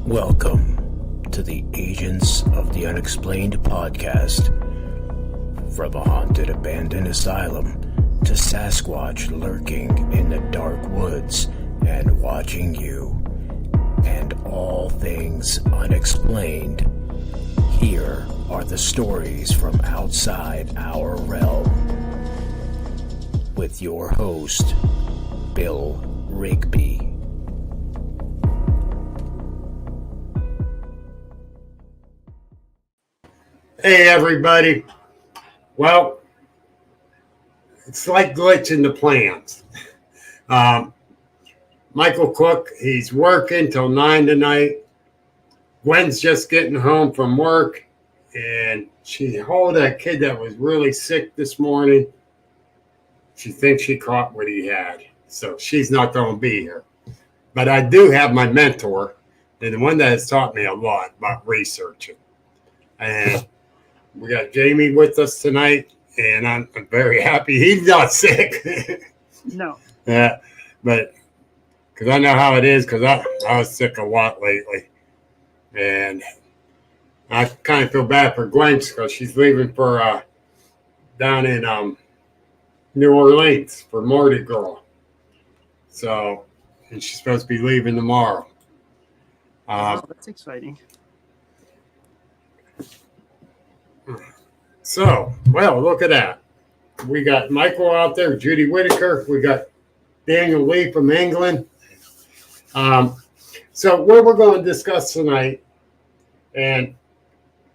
Welcome to the Agents of the Unexplained podcast. From a haunted abandoned asylum to Sasquatch lurking in the dark woods and watching you, and all things unexplained, here are the stories from outside our realm. With your host, Bill Rigby. Hey everybody. Well, it's like glitching the plans. Michael Cook, he's working till 9 tonight. Gwen's just getting home from work, and she hauled that kid that was really sick this morning. She thinks she caught what he had, so she's not going to be here. But I do have my mentor, and the one that has taught me a lot about researching. And we got Jami with us tonight, and I'm very happy he's not sick. No. Yeah, but because I know how it is, because I was sick a lot lately. And I kind of feel bad for Gwen because she's leaving for down in New Orleans for Mardi Gras. So, and she's supposed to be leaving tomorrow. Oh, that's exciting. So, well, look at that. We got Michael out there, Judy Whitaker. We got Daniel Lee from England. So what we're going to discuss tonight and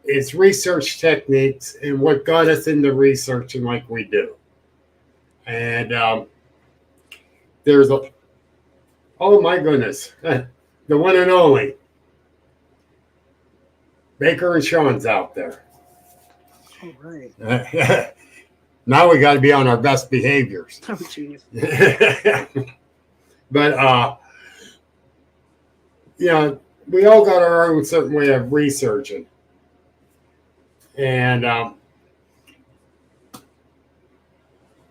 is research techniques and what got us into researching like we do. And there's a, oh my goodness, the one and only Baker and Sean's out there. All right. Now we got to be on our best behaviors. Oh, jeez. But, you know, we all got our own certain way of researching. And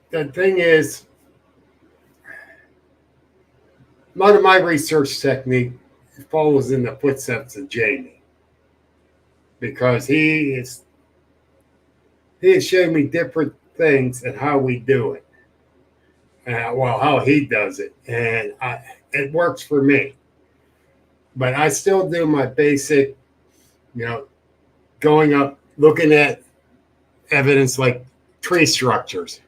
the thing is, a lot of my research technique follows in the footsteps of Jami. Because he has shown me different things and how we do it. Well, how he does it. And it works for me. But I still do my basic, you know, going up, looking at evidence like tree structures.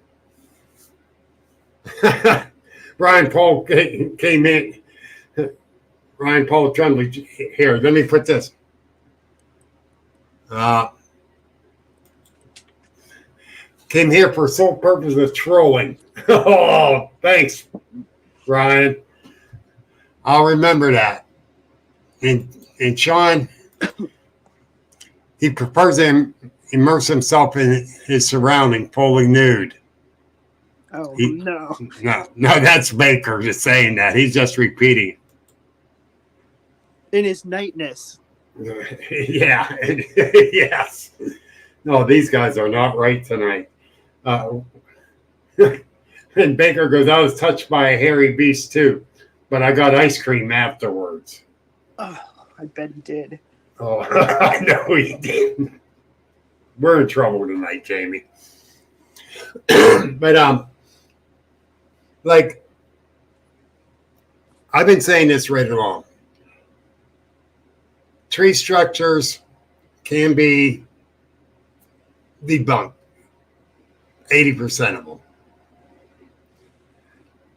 Ryan Paul came in. Ryan Paul Tremblay, here, let me put this. Came here for sole purpose of trolling. Oh, thanks, Ryan. I'll remember that. And Sean, he prefers to immerse himself in his surrounding, fully nude. Oh, No, that's Baker just saying that. He's just repeating. In his nightness. Yeah, yes. No, these guys are not right tonight. And Baker goes, I was touched by a hairy beast too, but I got ice cream afterwards. Oh, I bet he did. Oh, I know he did. We're in trouble tonight, Jami. But like I've been saying this right along. Tree structures can be debunked, 80% of them.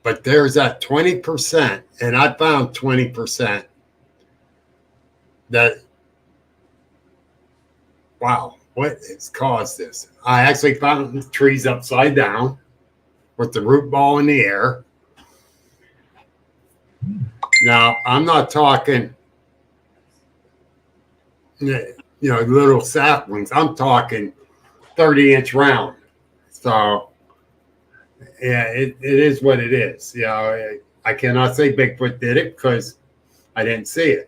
But there's that 20%, and I found 20% that, wow, what has caused this? I actually found trees upside down with the root ball in the air. Now, I'm not talking, you know, little saplings. I'm talking 30-inch round. So, yeah, it is what it is. You know, I cannot say Bigfoot did it because I didn't see it.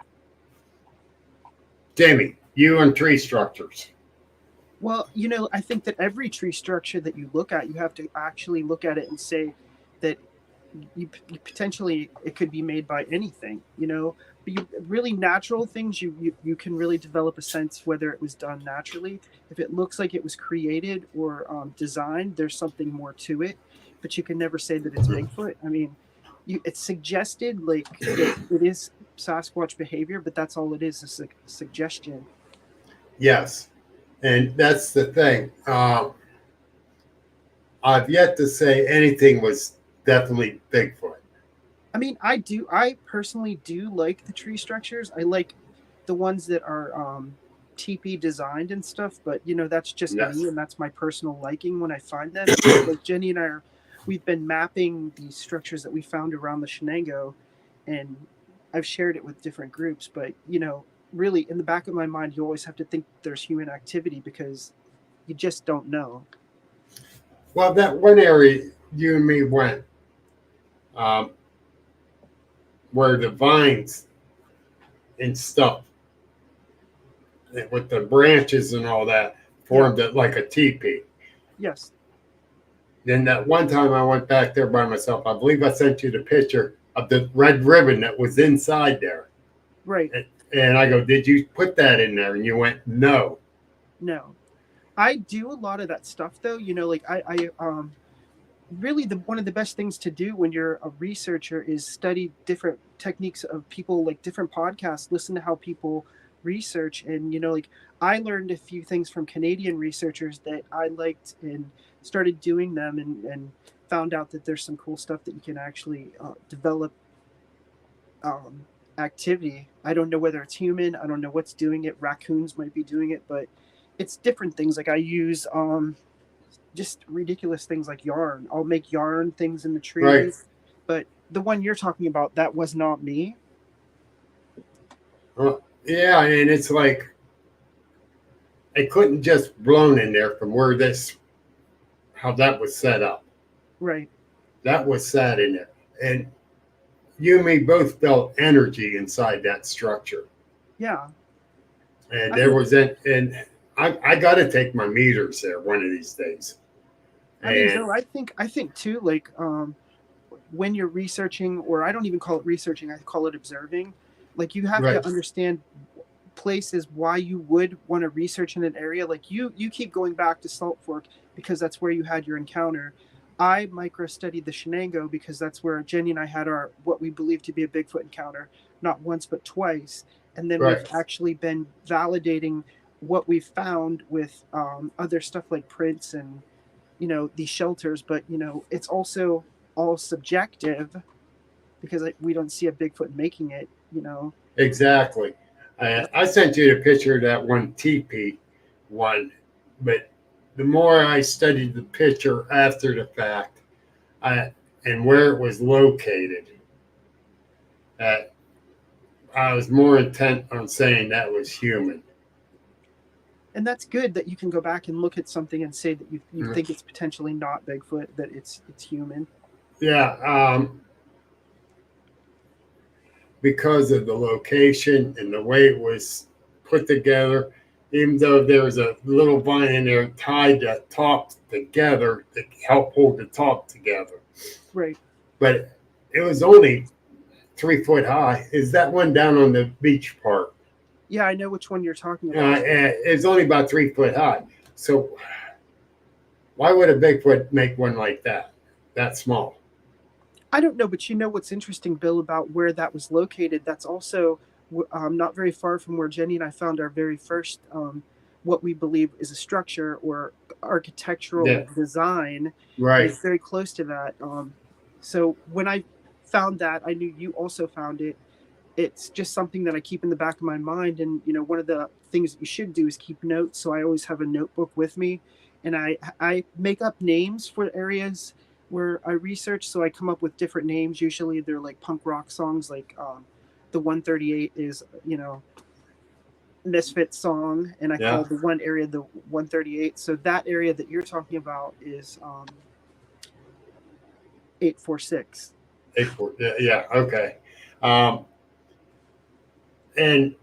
Jami, you and tree structures. Well, you know, I think that every tree structure that you look at, you have to actually look at it and say that you potentially it could be made by anything. You know, really natural things, you can really develop a sense whether it was done naturally. If it looks like it was created or designed, there's something more to it, but you can never say that it's Bigfoot. I mean, it's suggested like that it is Sasquatch behavior, but that's all it is a suggestion. Yes, and that's the thing. I've yet to say anything was definitely Bigfoot. I mean, I personally do like the tree structures. I like the ones that are teepee designed and stuff, but that's just me, and that's my personal liking when I find them. Like Jenny and we've been mapping these structures that we found around the Shenango, and I've shared it with different groups, but really in the back of my mind, you always have to think there's human activity because you just don't know. Well, that one area you and me went, where the vines and stuff with the branches and all that formed it like a teepee. Yes. Then that one time I went back there by myself, I believe I sent you the picture of the red ribbon that was inside there. Right. And I go, did you put that in there? And you went, no. No. I do a lot of that stuff though. Like I really one of the best things to do when you're a researcher is study different techniques of people, like different podcasts, listen to how people research. And like I learned a few things from Canadian researchers that I liked and started doing them, and found out that there's some cool stuff that you can actually develop activity. I don't know whether it's human, I don't know what's doing it. Raccoons might be doing it, but it's different things. Like I use just ridiculous things like yarn. I'll make yarn things in the trees. Right. But the one you're talking about, that was not me. Yeah, and it's like it couldn't just blown in there from where how that was set up. Right. That was sat in there. And you and me both felt energy inside that structure. Yeah. And I got to take my meters there one of these days. I think too, like when you're researching, or I don't even call it researching, I call it observing. Like you have to understand places why you would want to research in an area. Like you keep going back to Salt Fork because that's where you had your encounter. I micro studied the Shenango because that's where Jenny and I had our what we believe to be a Bigfoot encounter, not once but twice. And then we've actually been validating what we found with other stuff like prints and these shelters. But it's also all subjective because we don't see a Bigfoot making it. Exactly. I sent you the picture of that one teepee one, but the more I studied the picture after the fact, and where it was located, I was more intent on saying that was human. And that's good that you can go back and look at something and say that you think it's potentially not Bigfoot, that it's human. Yeah. Because of the location and the way it was put together, even though there was a little vine in there tied the top together to help hold the top together. Right. But it was only 3 foot high. Is that one down on the beach part? Yeah, I know which one you're talking about. It's only about 3 foot high. So why would a Bigfoot make one like that small? I don't know, but what's interesting, Bill, about where that was located? That's also not very far from where Jenny and I found our very first, what we believe is a structure or architectural design. Right. It's very close to that. So when I found that, I knew you also found it. It's just something that I keep in the back of my mind. And, one of the things that you should do is keep notes. So I always have a notebook with me, and I make up names for areas where I research. So I come up with different names. Usually they're like punk rock songs, like the 138 is, Misfit song. And I call the one area the 138. So that area that you're talking about is 846. 846. Yeah. Okay. And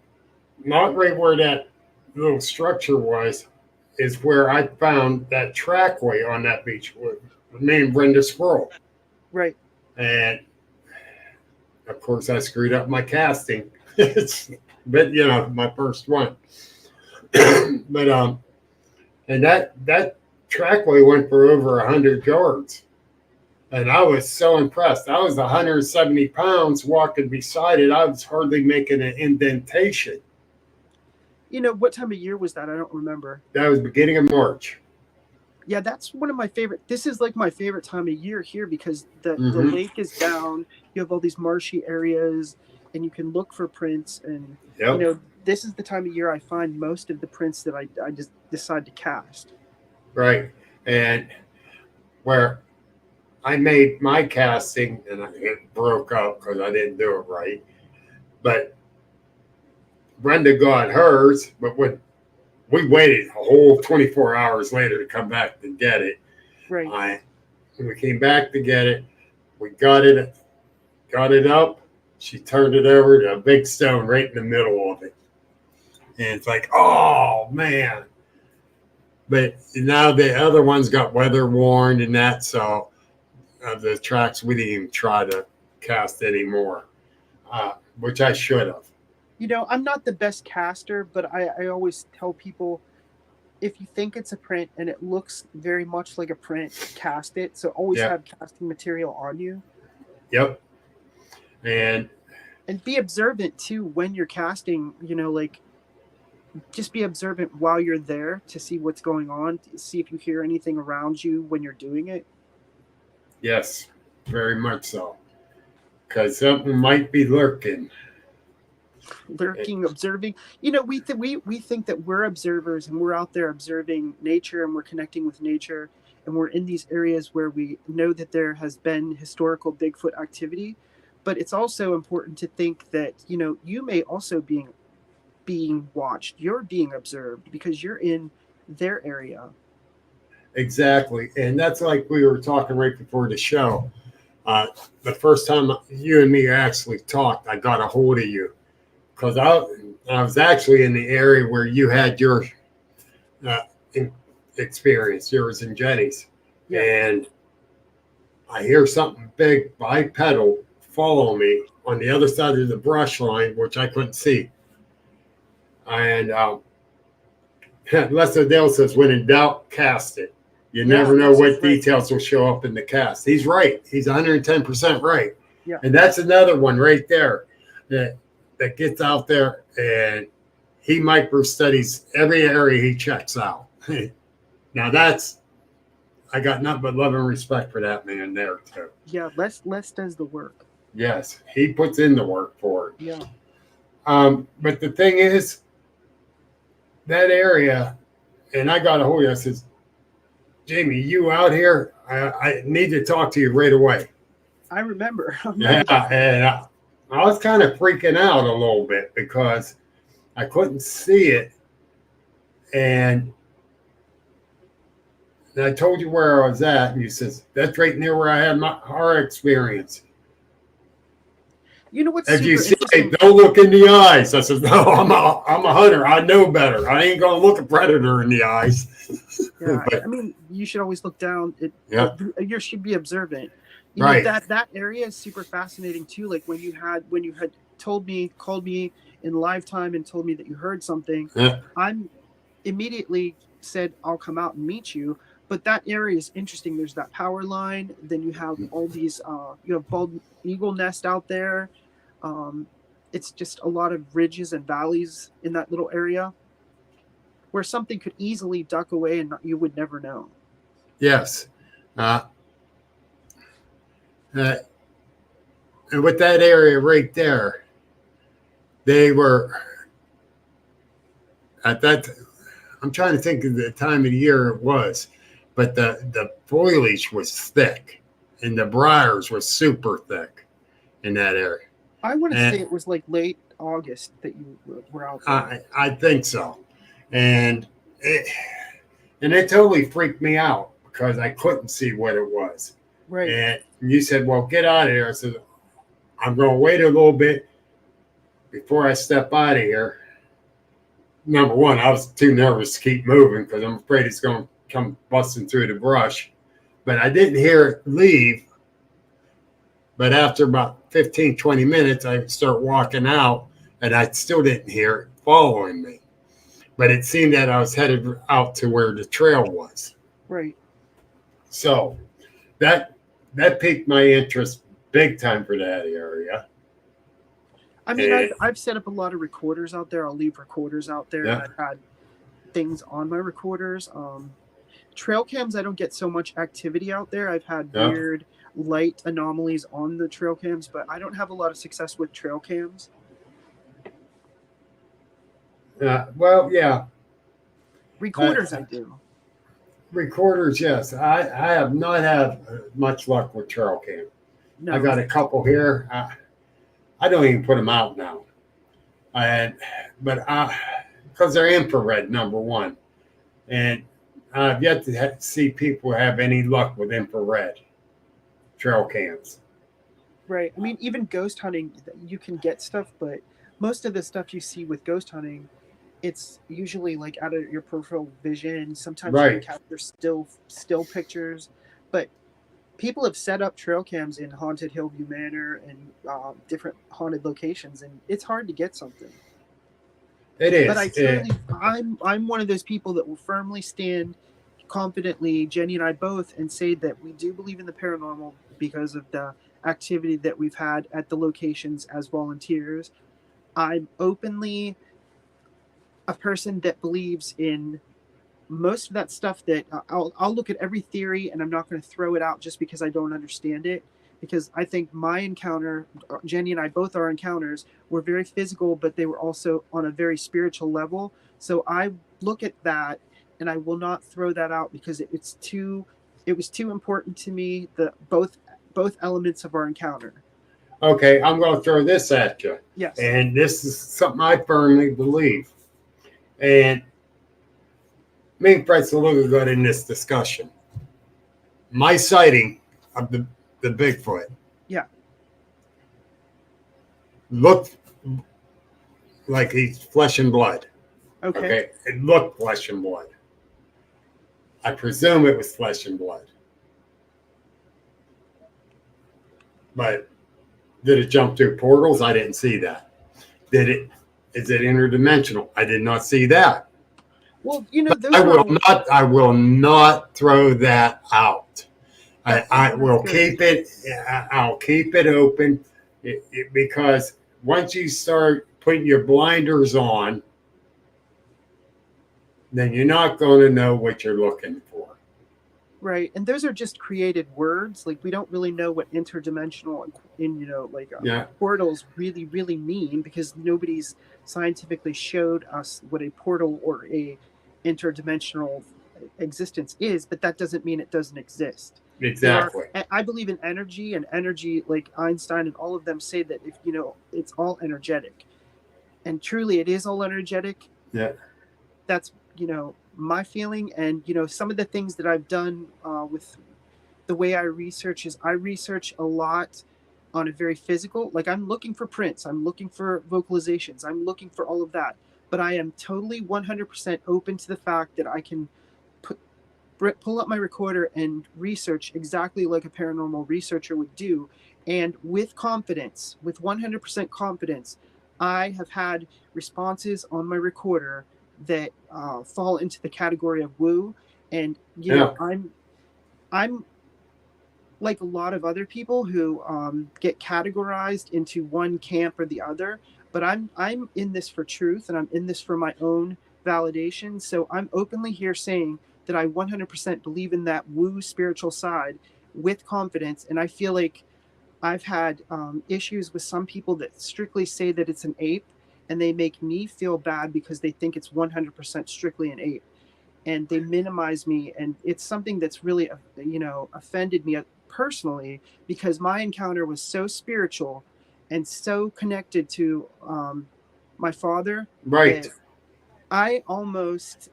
not right where that little structure was is where I found that trackway on that beach with the main Brenda squirrel. Right. And of course I screwed up my casting. But my first one. But and that trackway went for over 100 yards. And I was so impressed. I was 170 pounds walking beside it. I was hardly making an indentation. What time of year was that? I don't remember. That was beginning of March. Yeah, that's one of my favorite. This is like my favorite time of year here because the lake is down. You have all these marshy areas, and you can look for prints. And this is the time of year I find most of the prints that I just decide to cast. Right, and where I made my casting, and it broke up because I didn't do it right. But Brenda got hers, but when we waited a whole 24 hours later to come back to get it. Right. When we came back to get it, we got it up. She turned it over to a big stone right in the middle of it. And it's like, oh, man. But now the other ones got weather worn and that, so the tracks we didn't even try to cast anymore, which I should have. I'm not the best caster, but I always tell people, if you think it's a print and it looks very much like a print, cast it. So always have casting material on you. Yep. And be observant too when you're casting, just be observant while you're there to see what's going on, to see if you hear anything around you when you're doing it. Yes, very much so. Because something might be lurking, observing. We think that we're observers and we're out there observing nature and we're connecting with nature and we're in these areas where we know that there has been historical Bigfoot activity. But it's also important to think that, you may also being watched. You're being observed because you're in their area. Exactly. And that's like we were talking right before the show. The first time you and me actually talked, I got a hold of you because I was actually in the area where you had your experience, yours and Jenny's. Yeah. And I hear something big bipedal follow me on the other side of the brush line, which I couldn't see. And Lester Dale says, when in doubt, cast it. You never know what details will show up in the cast. He's right. He's 110% right. Yeah. And that's another one right there that gets out there and he micro studies every area he checks out. Now I got nothing but love and respect for that man there too. Yeah, Les does the work. Yes, he puts in the work for it. Yeah. But the thing is, that area, and I got a hold of you, I says, Jami, you out here? I need to talk to you right away. I remember. Yeah, and I was kind of freaking out a little bit because I couldn't see it. And I told you where I was at, and you says, that's right near where I had our experience. You know what's you say, don't look in the eyes. I said, no, I'm a hunter. I know better. I ain't gonna look a predator in the eyes. Yeah, but, I mean, you should always look down. You should be observant. Right. That area is super fascinating too. Like when you had called me in live time and told me that you heard something, I'm immediately said I'll come out and meet you. But that area is interesting. There's that power line. Then you have all these, you have bald eagle nest out there. It's just a lot of ridges and valleys in that little area where something could easily duck away and you would never know. Yes. And with that area right there, they were at that. I'm trying to think of the time of the year it was. But the foliage was thick, and the briars were super thick in that area. I want to say it was like late August that you were out there. I think so. And it totally freaked me out because I couldn't see what it was. Right. And you said, well, get out of here. I said, I'm going to wait a little bit before I step out of here. Number one, I was too nervous to keep moving because I'm afraid it's going to come busting through the brush. But I didn't hear it leave. But after about 15, 20 minutes, I start walking out and I still didn't hear it following me. But it seemed that I was headed out to where the trail was. Right. So that piqued my interest big time for that area. I mean, I've set up a lot of recorders out there. I'll leave recorders out there. Yeah. And I've had things on my recorders. Trail cams, I don't get so much activity out there. I've had weird light anomalies on the trail cams, but I don't have a lot of success with trail cams. Well, yeah. Recorders, I do. Recorders, yes. I have not had much luck with trail cam. No. I got a couple here. I don't even put them out now. But because they're infrared, number one. And I've yet to see people have any luck with infrared trail cams. Right. I mean, even ghost hunting, you can get stuff, but most of the stuff you see with ghost hunting, it's usually like out of your peripheral vision. Sometimes you can capture still pictures, but people have set up trail cams in haunted Hillview Manor and different haunted locations, and it's hard to get something. It is. But I certainly, I'm one of those people that will firmly stand confidently, Jenny and I both, and say that we do believe in the paranormal because of the activity that we've had at the locations as volunteers. I'm openly a person that believes in most of that stuff. That I'll look at every theory, and I'm not going to throw it out just because I don't understand it, because I think my encounter, Jenny and I both, our encounters were very physical, but they were also on a very spiritual level. So I look at that and I will not throw that out because it was too important to me, the both elements of our encounter. Okay, I'm going to throw this at you. Yes. And this is something I firmly believe. And me and Purcell look good in this discussion. My sighting of the Bigfoot. Yeah. Looked like he's flesh and blood. Okay. It looked flesh and blood. I presume it was flesh and blood. But did it jump through portals? I didn't see that. Is it interdimensional? I did not see that. Well, you know, I will not throw that out. I will keep it. I'll keep it open because once you start putting your blinders on, then you're not going to know what you're looking for. Right, and those are just created words. Like, we don't really know what interdimensional portals really, really mean, because nobody's scientifically showed us what a portal or a interdimensional existence is. But that doesn't mean it doesn't exist. Exactly. I believe in energy, and energy, like Einstein and all of them say that if it's all energetic, and truly it is all energetic. Yeah. That's my feeling. And some of the things that I've done with the way I research is I research a lot on a very physical, like I'm looking for prints, I'm looking for vocalizations, I'm looking for all of that, but I am totally 100% open to the fact that I can pull up my recorder and research exactly like a paranormal researcher would do, and with confidence, with 100% confidence, I have had responses on my recorder that fall into the category of woo. And I'm like a lot of other people who get categorized into one camp or the other, but I'm in this for truth, and I'm in this for my own validation. So I'm openly here saying that I 100% believe in that woo spiritual side with confidence. And I feel like I've had issues with some people that strictly say that it's an ape, and they make me feel bad because they think it's 100% strictly an ape, and they minimize me. And it's something that's really, offended me personally, because my encounter was so spiritual and so connected to my father. Right. I'm almost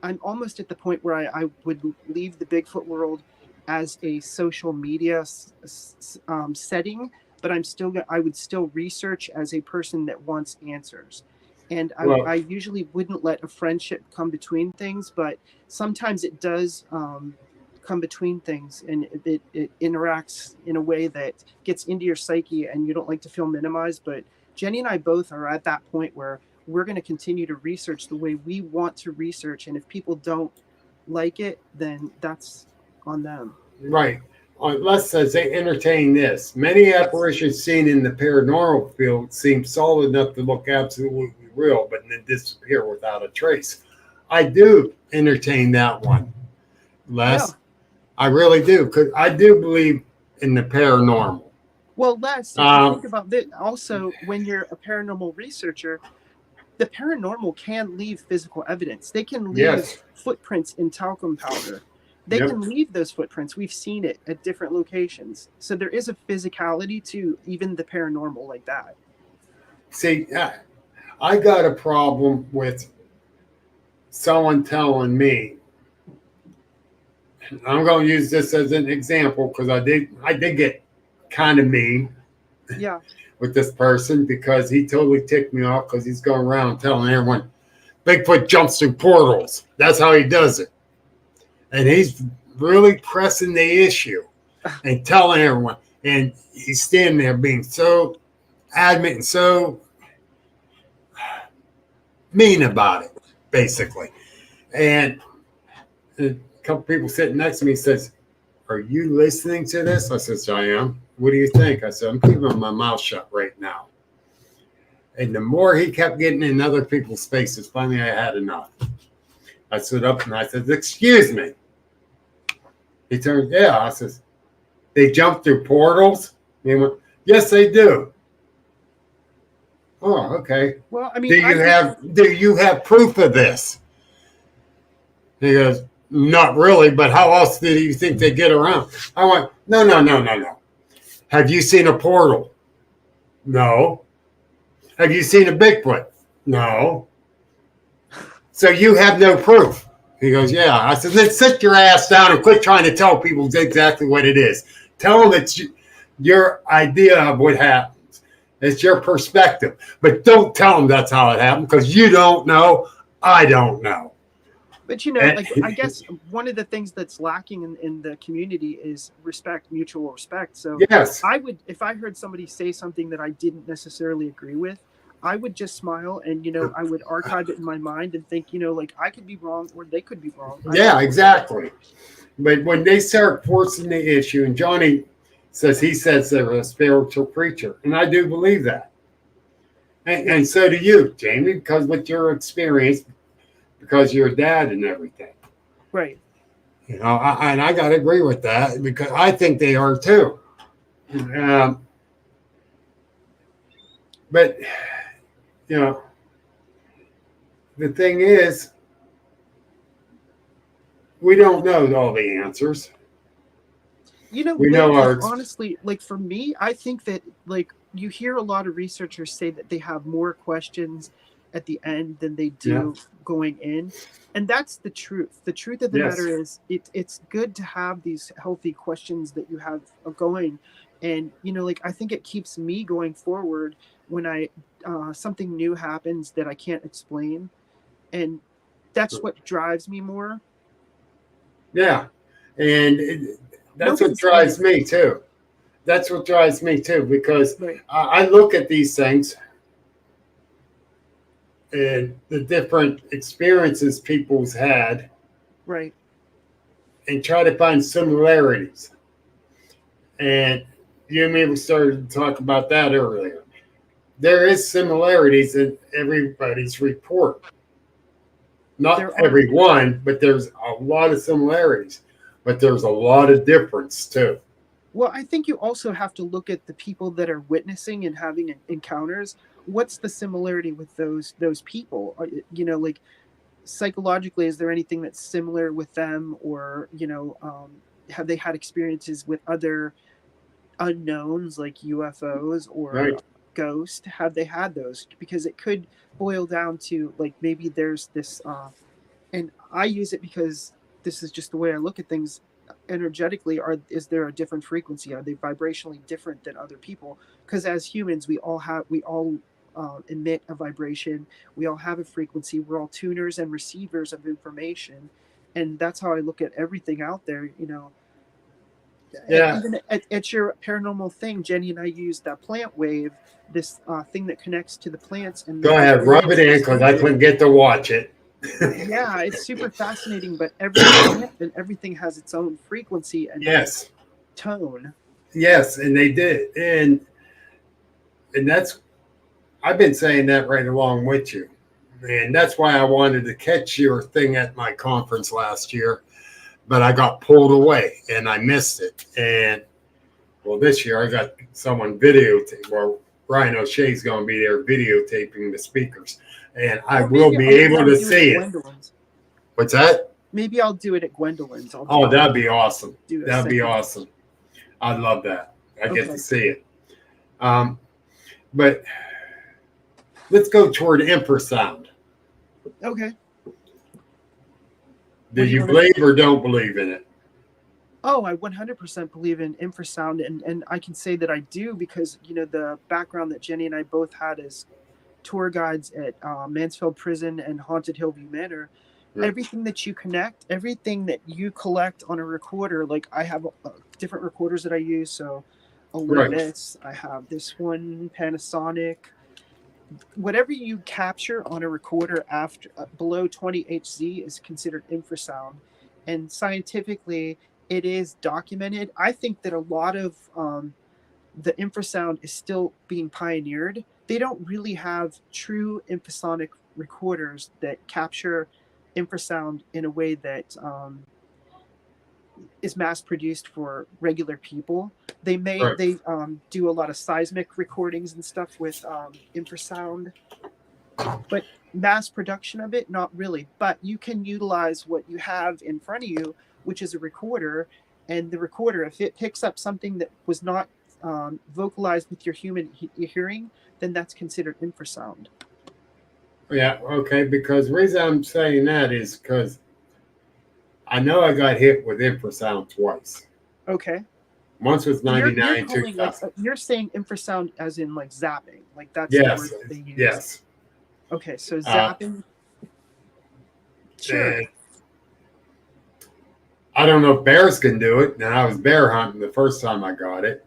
at the point where I would leave the Bigfoot world as a social media setting, but I would still research as a person that wants answers. And I usually wouldn't let a friendship come between things, but sometimes it does come between things, and it interacts in a way that gets into your psyche, and you don't like to feel minimized. But Jenny and I both are at that point where we're going to continue to research the way we want to research. And if people don't like it, then that's on them. Right. Les says they entertain this. Many apparitions seen in the paranormal field seem solid enough to look absolutely real, but then disappear without a trace. I do entertain that one, Les. Yeah. I really do, because I do believe in the paranormal. Well, Les, if you think about this, also when you're a paranormal researcher, the paranormal can leave physical evidence. They can leave footprints in talcum powder. They can leave those footprints. We've seen it at different locations. So there is a physicality to even the paranormal like that. See, I got a problem with someone telling me, I'm going to use this as an example because I did get kind of mean with this person because he totally ticked me off because he's going around telling everyone Bigfoot jumps through portals. That's how he does it. And he's really pressing the issue and telling everyone. And he's standing there being so adamant and so mean about it, basically. And a couple people sitting next to me says, "Are you listening to this?" I says, "I am. What do you think?" I said, "I'm keeping my mouth shut right now." And the more he kept getting in other people's faces, finally I had enough. I stood up and I said, "Excuse me." He turned, "Yeah." I says, "They jump through portals?" And he went, "Yes, they do." Oh, okay. Well, I mean, do you have proof of this? He goes, "Not really, but how else do you think they get around?" I went, No. Have you seen a portal? No. Have you seen a Bigfoot? No. So you have no proof. He goes, "Yeah." I said, "Then sit your ass down and quit trying to tell people exactly what it is. Tell them it's your idea of what happens. It's your perspective. But don't tell them that's how it happened because you don't know. I don't know." But, I guess one of the things that's lacking in the community is respect, mutual respect. So yes. if I heard somebody say something that I didn't necessarily agree with, I would just smile and, I would archive it in my mind and think, I could be wrong or they could be wrong. Yeah, exactly. But when they start forcing the issue, and Johnny says they're a spiritual creature, and I do believe that. And so do you, Jami, because with your experience, because you're a dad and everything. Right. And I got to agree with that because I think they are too. But, the thing is, we don't know all the answers. We know honestly, for me, I think that you hear a lot of researchers say that they have more questions at the end than they do going in. And that's the truth. The truth of the matter is it's good to have these healthy questions that you have going. And, I think it keeps me going forward when something new happens that I can't explain. And that's what drives me more. Yeah. And that's what drives me too. That's what drives me too, because I look at these things and the different experiences people's had, right, and try to find similarities. And you and me started to talk about that earlier. There is similarities in everybody's report. Not everyone, but there's a lot of similarities. But there's a lot of difference too. Well, I think you also have to look at the people that are witnessing and having encounters. What's the similarity with those people? Psychologically, is there anything that's similar with them, or have they had experiences with other unknowns like UFOs or ghosts? Have they had those? Because it could boil down to maybe there's this, and I use it because this is just the way I look at things. Energetically, is there a different frequency? Are they vibrationally different than other people? Because as humans, we all emit a vibration. We all have a frequency. We're all tuners and receivers of information, and that's how I look at everything out there. Yeah. Even at your paranormal thing, Jenny and I used that plant wave, this thing that connects to the plants. And Go ahead, rub it in because I couldn't get to watch it. Yeah, it's super fascinating, but every plant and everything has its own frequency and Yes. tone. Yes, and they did. And that's, I've been saying that right along with you. And that's why I wanted to catch your thing at my conference last year, but I got pulled away and I missed it. And well, this year I got someone videotape. Well, Ryan O'Shea's going to be there videotaping the speakers, and I will be able to see it. What's that? Maybe I'll do it at Gwendolyn's. Oh, that'd be awesome. That'd be awesome. I'd love that. I get to see it. But let's go toward infrasound. Okay. Do you believe or don't believe in it? Oh, I 100% believe in infrasound, and I can say that I do because, you know, the background that Jenny and I both had as tour guides at Mansfield Prison and Haunted Hillview Manor. Right. Everything that you connect, everything that you collect on a recorder, like I have different recorders that I use. So Olympus, right. I have this one, Panasonic. Whatever you capture on a recorder after below 20 Hz is considered infrasound, and scientifically it is documented. I think that a lot of the infrasound is still being pioneered. They don't really have true infrasonic recorders that capture infrasound in a way that is mass produced for regular people. They do a lot of seismic recordings and stuff with infrasound, but mass production of it, not really. But you can utilize what you have in front of you, which is a recorder, and the recorder, if it picks up something that was not vocalized with your human hearing, then that's considered infrasound. Yeah, okay, because the reason I'm saying that is because I know I got hit with infrasound twice. Okay. Once was 99, 2000. Like, you're saying infrasound as in like zapping, like that's yes, the word that they use. Yes. Okay, so zapping. Sure. I don't know if bears can do it. Now I was bear hunting the first time I got it,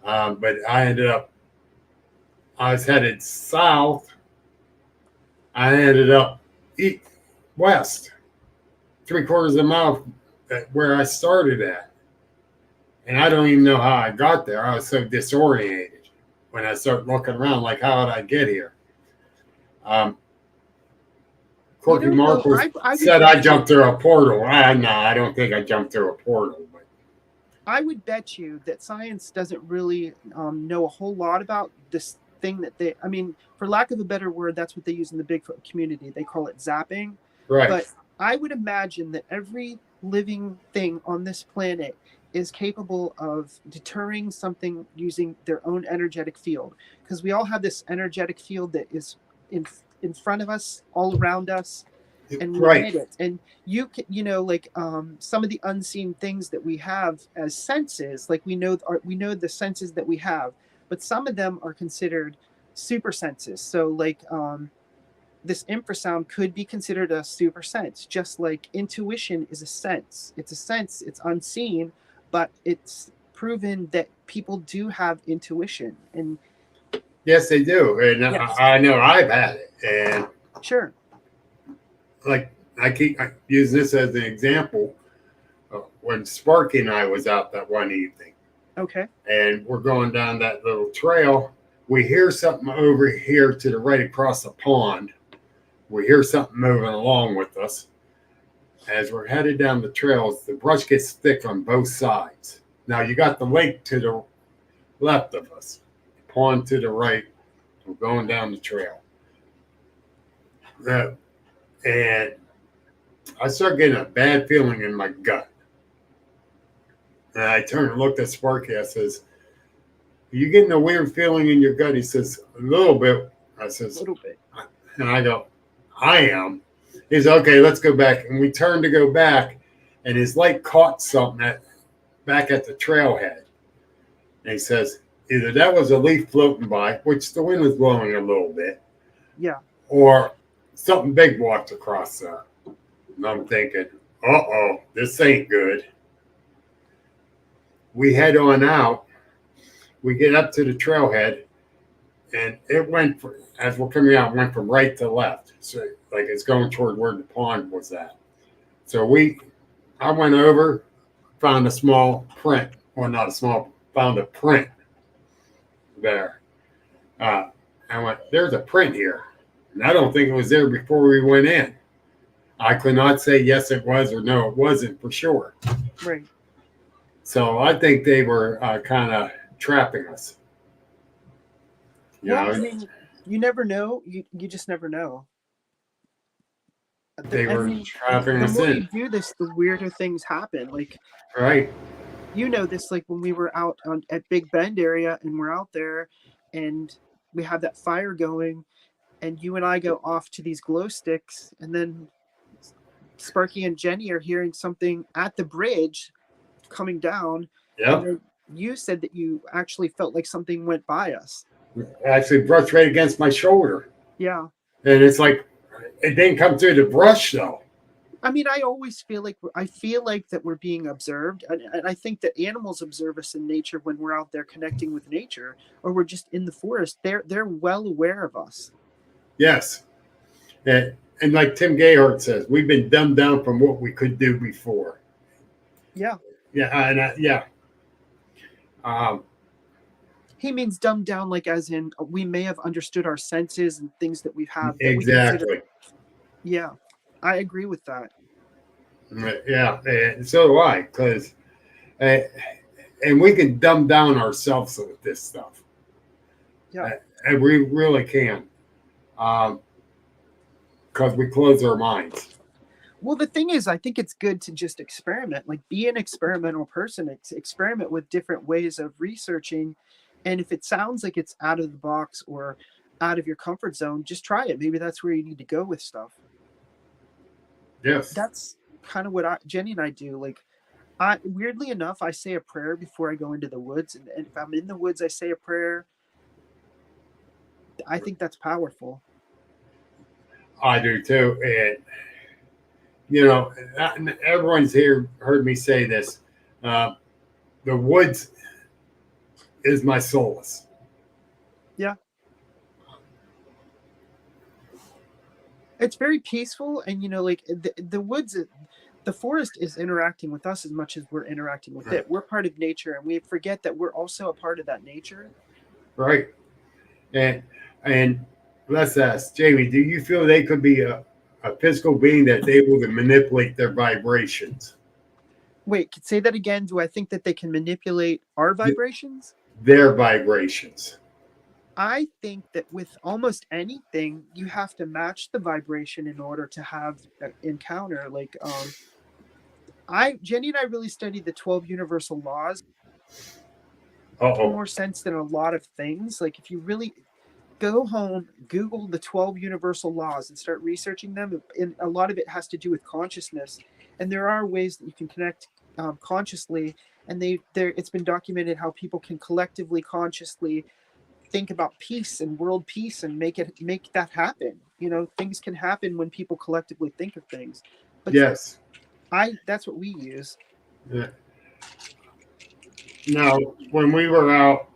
but I was headed south. I ended up west, 3/4 of a mile where I started at. And I don't even know how I got there. I was so disoriented when I started looking around, like, how did I get here? Corky Marple said I jumped through a portal. No, I don't think I jumped through a portal. But I would bet you that science doesn't really know a whole lot about this thing that they, I mean, for lack of a better word, that's what they use in the Bigfoot community. They call it zapping. Right. But I would imagine that every living thing on this planet is capable of deterring something using their own energetic field, because we all have this energetic field that is in front of us, all around us, and we hit it. And you can, you know, like some of the unseen things that we have as senses, like we know the senses that we have, but some of them are considered super senses. So like this infrasound could be considered a super sense, just like intuition is a sense. It's a sense, it's unseen, but it's proven that people do have intuition. And yes, they do. And yes. I know I've had it. And sure. Like I use this as an example. When Sparky and I was out that one evening. Okay. And we're going down that little trail. We hear something over here to the right across the pond. We hear something moving along with us. As we're headed down the trails, the brush gets thick on both sides. Now you got the lake to the left of us, pond to the right. We're going down the trail. And I start getting a bad feeling in my gut. And I turned and looked at Sparky. I says, "Are you getting a weird feeling in your gut?" He says, "A little bit." I says, "A little bit." And I go, "I am." He's okay, let's go back. And we turned to go back, and his light caught something back at the trailhead. And he says, either that was a leaf floating by, which the wind was blowing a little bit. Yeah. Or something big walked across there. And I'm thinking, this ain't good. we head on out. We get up to the trailhead, and it went as we're coming out, it went from right to left. So like it's going toward where the pond was at. So I went over, found a small print. Well, not a small, found a print there. I went, there's a print here. And I don't think it was there before we went in. I could not say yes, it was, or no, it wasn't for sure. Right. So I think they were kind of trapping us. I mean, you never know. You just never know. They were trapping us in. The more you do this, the weirder things happen. Like, right. You know this, like when we were out at Big Bend area, and we're out there, and we have that fire going, and you and I go off to these glow sticks, and then Sparky and Jenny are hearing something at the bridge coming down. Yeah. And then you said that you actually felt like something went by us. Actually brushed right against my shoulder. Yeah. And it's like, it didn't come through the brush though. I mean, I always feel like that we're being observed. And I think that animals observe us in nature when we're out there connecting with nature, or we're just in the forest. They're well aware of us. Yes. And like Tim Gayhart says, we've been dumbed down from what we could do before. Yeah. Yeah. And yeah. He means dumbed down, like as in we may have understood our senses and things that we have. Exactly. Yeah. I agree with that. Yeah. And so do I, because and we can dumb down ourselves with this stuff. Yeah. And we really can. Because we close our minds. Well, the thing is, I think it's good to just experiment, like be an experimental person, experiment with different ways of researching. And if it sounds like it's out of the box or out of your comfort zone, just try it. Maybe that's where you need to go with stuff. Yes. That's kind of what Jenny and I do. Like, weirdly enough, I say a prayer before I go into the woods. And if I'm in the woods, I say a prayer. I think that's powerful. I do too. And, you know, everyone's here heard me say this. The woods is my solace. Yeah. It's very peaceful. And, you know, like the woods, the forest is interacting with us as much as we're interacting with it. We're part of nature, and we forget that we're also a part of that nature. Right. And let's ask, Jami, do you feel they could be a physical being that's able to manipulate their vibrations? Wait, say that again. Do I think that they can manipulate our vibrations? Their vibrations. I think that with almost anything, you have to match the vibration in order to have an encounter. Like, Jenny and I really studied the 12 universal laws. More sense than a lot of things. Like, if you really go home, Google the 12 universal laws and start researching them. And a lot of it has to do with consciousness. And there are ways that you can connect consciously. And it's been documented how people can collectively, consciously think about peace and world peace and make that happen. You know, things can happen when people collectively think of things. But yes, that's what we use. Yeah. Now, when we were out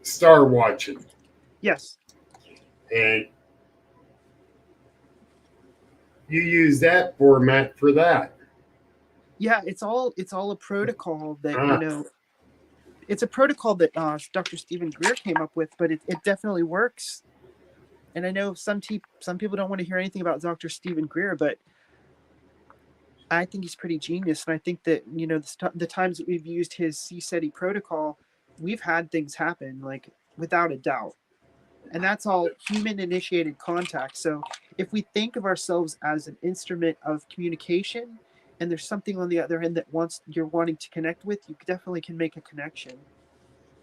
star watching, yes, and you use that format for that. Yeah, it's all a protocol that you know. It's a protocol that Dr. Stephen Greer came up with, but it definitely works. And I know some people don't want to hear anything about Dr. Stephen Greer, but I think he's pretty genius. And I think that, you know, the times that we've used his CSETI protocol, we've had things happen, like without a doubt. And that's all human-initiated contact. So if we think of ourselves as an instrument of communication, and there's something on the other end that you're wanting to connect with, you definitely can make a connection.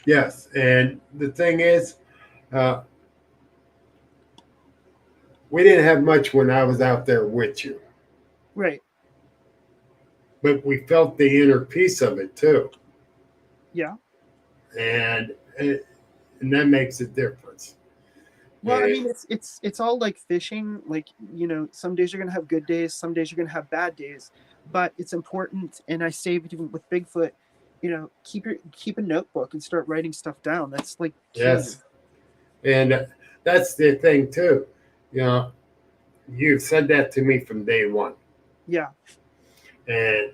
Yes, and the thing is, we didn't have much when I was out there with you. Right. But we felt the inner peace of it too. Yeah. And that makes a difference. Well, I mean, it's all like fishing. Like, you know, some days you're going to have good days, some days you're going to have bad days. But it's important, and I say even with Bigfoot, keep a notebook and start writing stuff down. That's like key. Yes. And that's the thing too. You've said that to me from day one. Yeah. And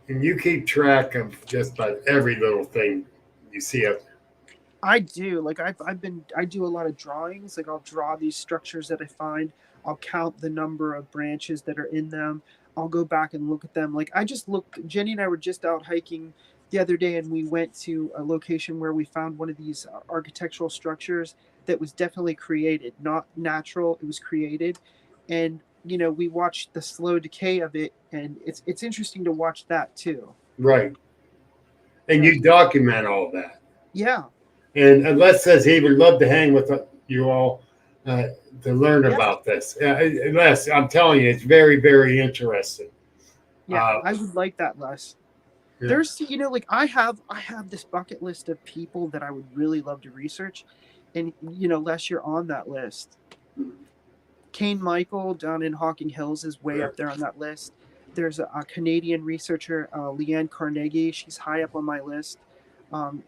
you keep track of just about every little thing you see up there. I do. Like I do a lot of drawings. Like I'll draw these structures that I find. I'll count the number of branches that are in them. I'll go back and look at them. Like I just looked, Jenny and I were just out hiking the other day, and we went to a location where we found one of these architectural structures that was definitely created, not natural. It was created. And, we watched the slow decay of it, and it's interesting to watch that too. Right. And you document all that. Yeah. And Les says he would love to hang with you all to learn about this. Les, I'm telling you, it's very, very interesting. Yeah, I would like that, Les. Yeah. There's, like I have this bucket list of people that I would really love to research. And, Les, you're on that list. Kane Michael down in Hocking Hills is way up there on that list. There's a Canadian researcher, Leanne Carnegie. She's high up on my list.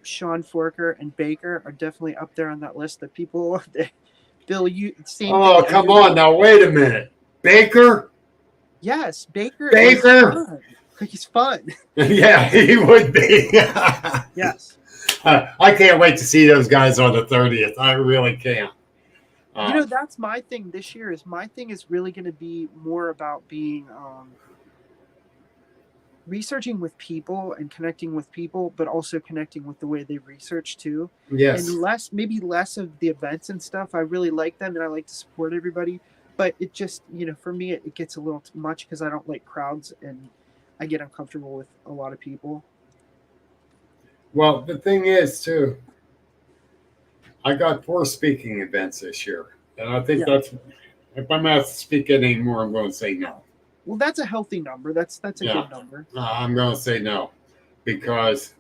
Sean Forker and Baker are definitely up there on that list of people. Bill, same. Oh, come on now! Wait a minute, Baker. Yes, Baker. He's fun. Yeah, he would be. Yes. I can't wait to see those guys on the 30th. I really can't. That's my thing this year. My thing is really going to be more about being researching with people and connecting with people, but also connecting with the way they research too. Yes. And less of the events and stuff. I really like them and I like to support everybody, but it just, for me, it gets a little too much because I don't like crowds and I get uncomfortable with a lot of people. Well, the thing is too, I got 4 speaking events this year. And I think that's, if I'm asked to speak anymore, I'm going to say no. Well, that's a healthy number. That's a good number. I'm going to say no because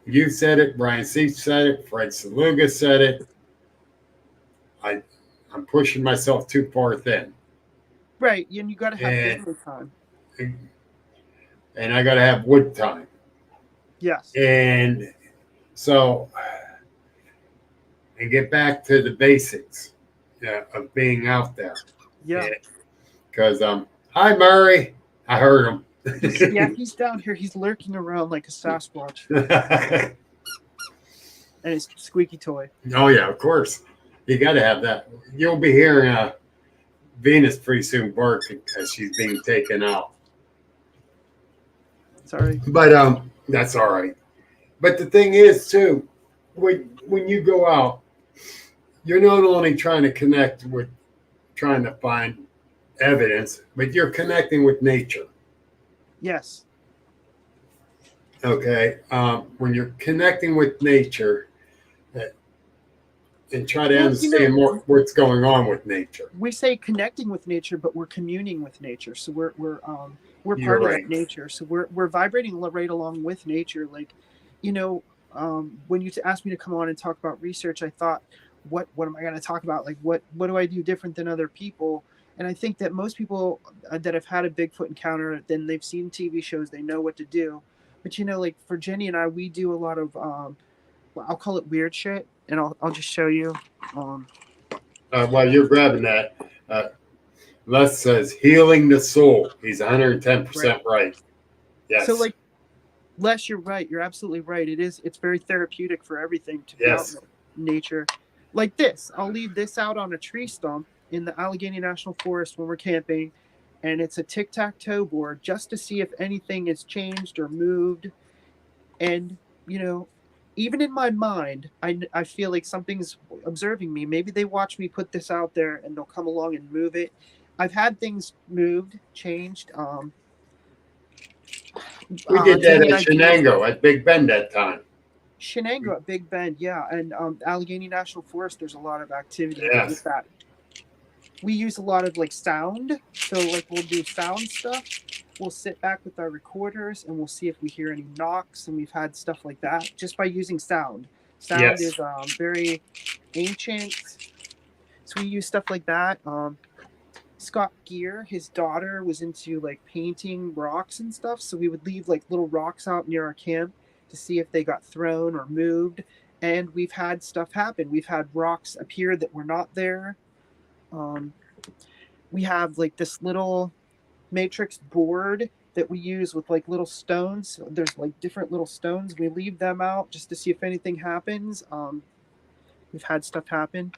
you said it, Brian Seach said it, Fred Saluga said it. I'm pushing myself too far thin. Right, and you got to have family time. And I got to have wood time. Yes. And so, and get back to the basics of being out there. Yeah. Because, hi, Murray. I heard him. Yeah, he's down here. He's lurking around like a Sasquatch. And his squeaky toy. Oh, yeah, of course. You got to have that. You'll be hearing Venus pretty soon bark as she's being taken out. Sorry. But that's all right. But the thing is, too, when you go out, you're not only trying to connect with trying to find evidence, but you're connecting with nature. Yes. Okay. When you're connecting with nature and try to understand more what's going on with nature. We say connecting with nature, but we're communing with nature. So we're part of that nature. So we're vibrating right along with nature. Like, when you asked me to come on and talk about research, I thought, what am I going to talk about? Like, what do I do different than other people? And I think that most people that have had a Bigfoot encounter, then they've seen TV shows, they know what to do. But, like for Jenny and I, we do a lot of, I'll call it weird shit. And I'll just show you. While you're grabbing that, Les says healing the soul. He's 110% right. Yes. So like, Les, you're right. You're absolutely right. It's very therapeutic for everything to be out in nature. Like this, I'll leave this out on a tree stump in the Allegheny National Forest when we're camping, and it's a tic-tac-toe board just to see if anything has changed or moved. And, even in my mind, I feel like something's observing me. Maybe they watch me put this out there and they'll come along and move it. I've had things moved, changed. We did that at Shenango at Big Bend that time. Shenango at Big Bend, yeah. And Allegheny National Forest, there's a lot of activity with that. We use a lot of like sound. So like we'll do sound stuff. We'll sit back with our recorders and we'll see if we hear any knocks. And we've had stuff like that just by using sound. Sound is very ancient. So we use stuff like that. Scott Gear, his daughter was into like painting rocks and stuff, so we would leave like little rocks out near our camp to see if they got thrown or moved. And we've had stuff happen. We've had rocks appear that were not there. We have like this little matrix board that we use with like little stones. There's like different little stones. We leave them out just to see if anything happens. We've had stuff happen.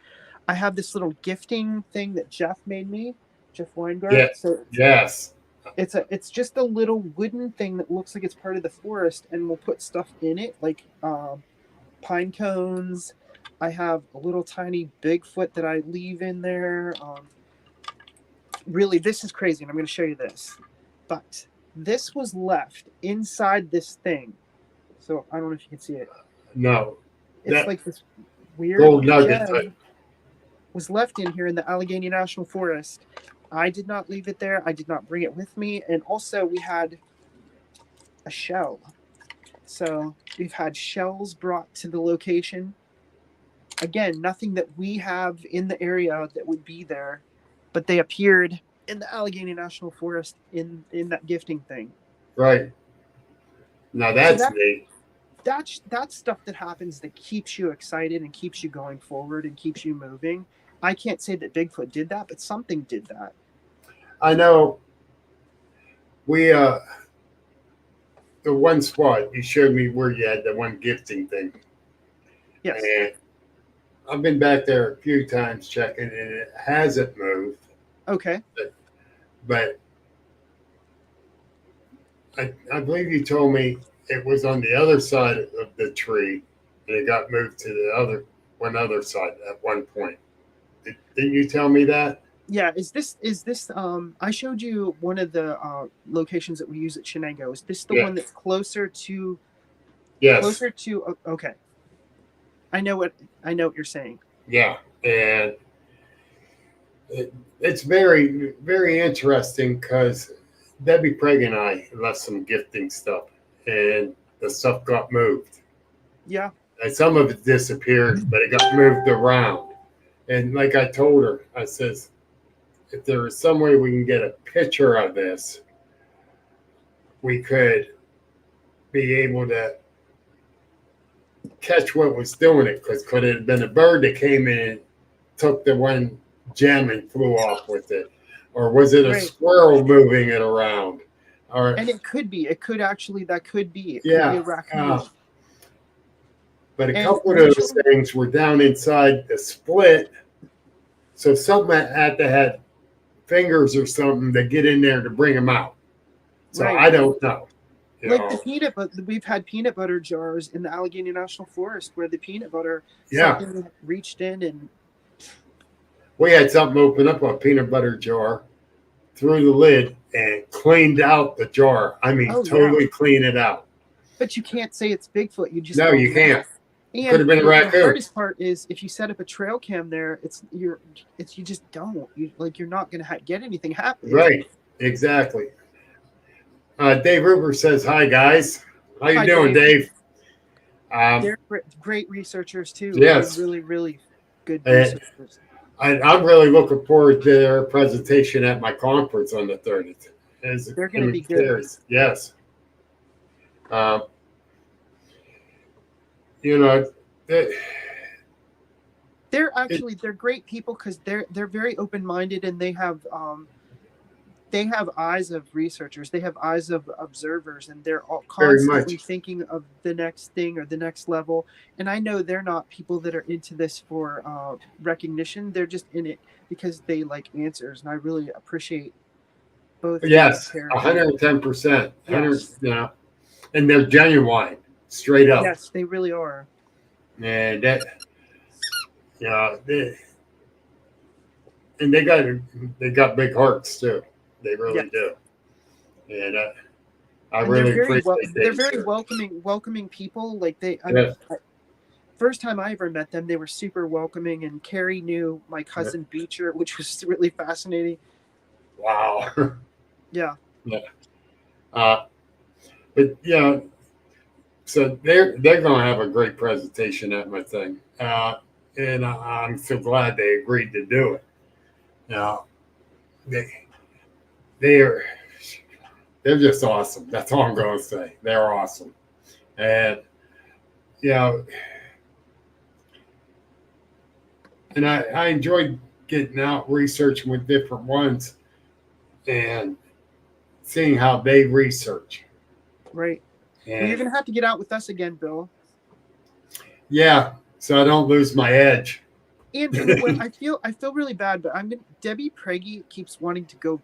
I have this little gifting thing that Jeff made me, Jeff Weingart. Yeah. So Yes. it's just a little wooden thing that looks like it's part of the forest, and we'll put stuff in it like pine cones. I have a little tiny Bigfoot that I leave in there. Really, this is crazy, and I'm going to show you this. But this was left inside this thing. So I don't know if you can see it. No. It's like this weird gold nugget gem was left in here in the Allegheny National Forest. I did not leave it there. I did not bring it with me. And also we had a shell. So we've had shells brought to the location. Again, nothing that we have in the area that would be there, but they appeared in the Allegheny National Forest in that gifting thing. Right. Now that's neat. That's stuff that happens that keeps you excited and keeps you going forward and keeps you moving. I can't say that Bigfoot did that, but something did that. I know. We the one spot you showed me where you had the one gifting thing. Yes. And I've been back there a few times checking, and it hasn't moved. Okay. But I believe you told me it was on the other side of the tree, and it got moved to the one other side at one point. Didn't you tell me that? Yeah. Is this I showed you one of the locations that we use at Shenango. Is this the one that's closer to? Yes. Closer to. Okay. I know what you're saying. Yeah, and it's very, very interesting because Debbie Craig and I left some gifting stuff, and the stuff got moved. Yeah. And some of it disappeared, but it got moved around. And like I told her, I says, if there is some way we can get a picture of this, we could be able to catch what was doing it. Because could it have been a bird that came in and took the one gem and flew off with it? Or was it a squirrel moving it around? And it could be. It could actually, that could be. It could be a raccoon. But a couple of those things were down inside the split. So something had to have fingers or something to get in there to bring them out. So I don't know. Like the peanut butter, we've had peanut butter jars in the Allegheny National Forest where the peanut butter something reached in and. We had something open up a peanut butter jar, threw the lid, and cleaned out the jar. I mean, totally clean it out. But you can't say it's Bigfoot. You just you can't. And could have been a raccoon. The hardest part is if you set up a trail cam there, you just don't. You're not going to get anything happen. Right. Exactly. Dave Ruber says, "Hi guys, how you doing, Dave?" They're great researchers too. Yes, they're really, really good researchers. I'm really looking forward to their presentation at my conference on the 30th. They're going to be good. Yes. They're great people because they're very open-minded, and they have eyes of researchers. They have eyes of observers, and they're all constantly thinking of the next thing or the next level. And I know they're not people that are into this for recognition. They're just in it because they like answers, and I really appreciate both. Yes, 110%. Yeah, and they're genuine, straight up. Yes, they really are. And that, and they got big hearts too. They really do. And I really appreciate they're very welcoming people. Like first time I ever met them, they were super welcoming. And Carrie knew my cousin Beecher, which was really fascinating. Wow. Yeah. But so they're gonna have a great presentation at my thing, and I'm so glad they agreed to do it. they're just awesome. That's all I'm going to say. They're awesome. And, you know, and I enjoyed getting out researching with different ones and seeing how they research. Right. And well, you're going to have to get out with us again, Bill. Yeah, so I don't lose my edge. And when I feel really bad, but Debbie Preggy keeps wanting to go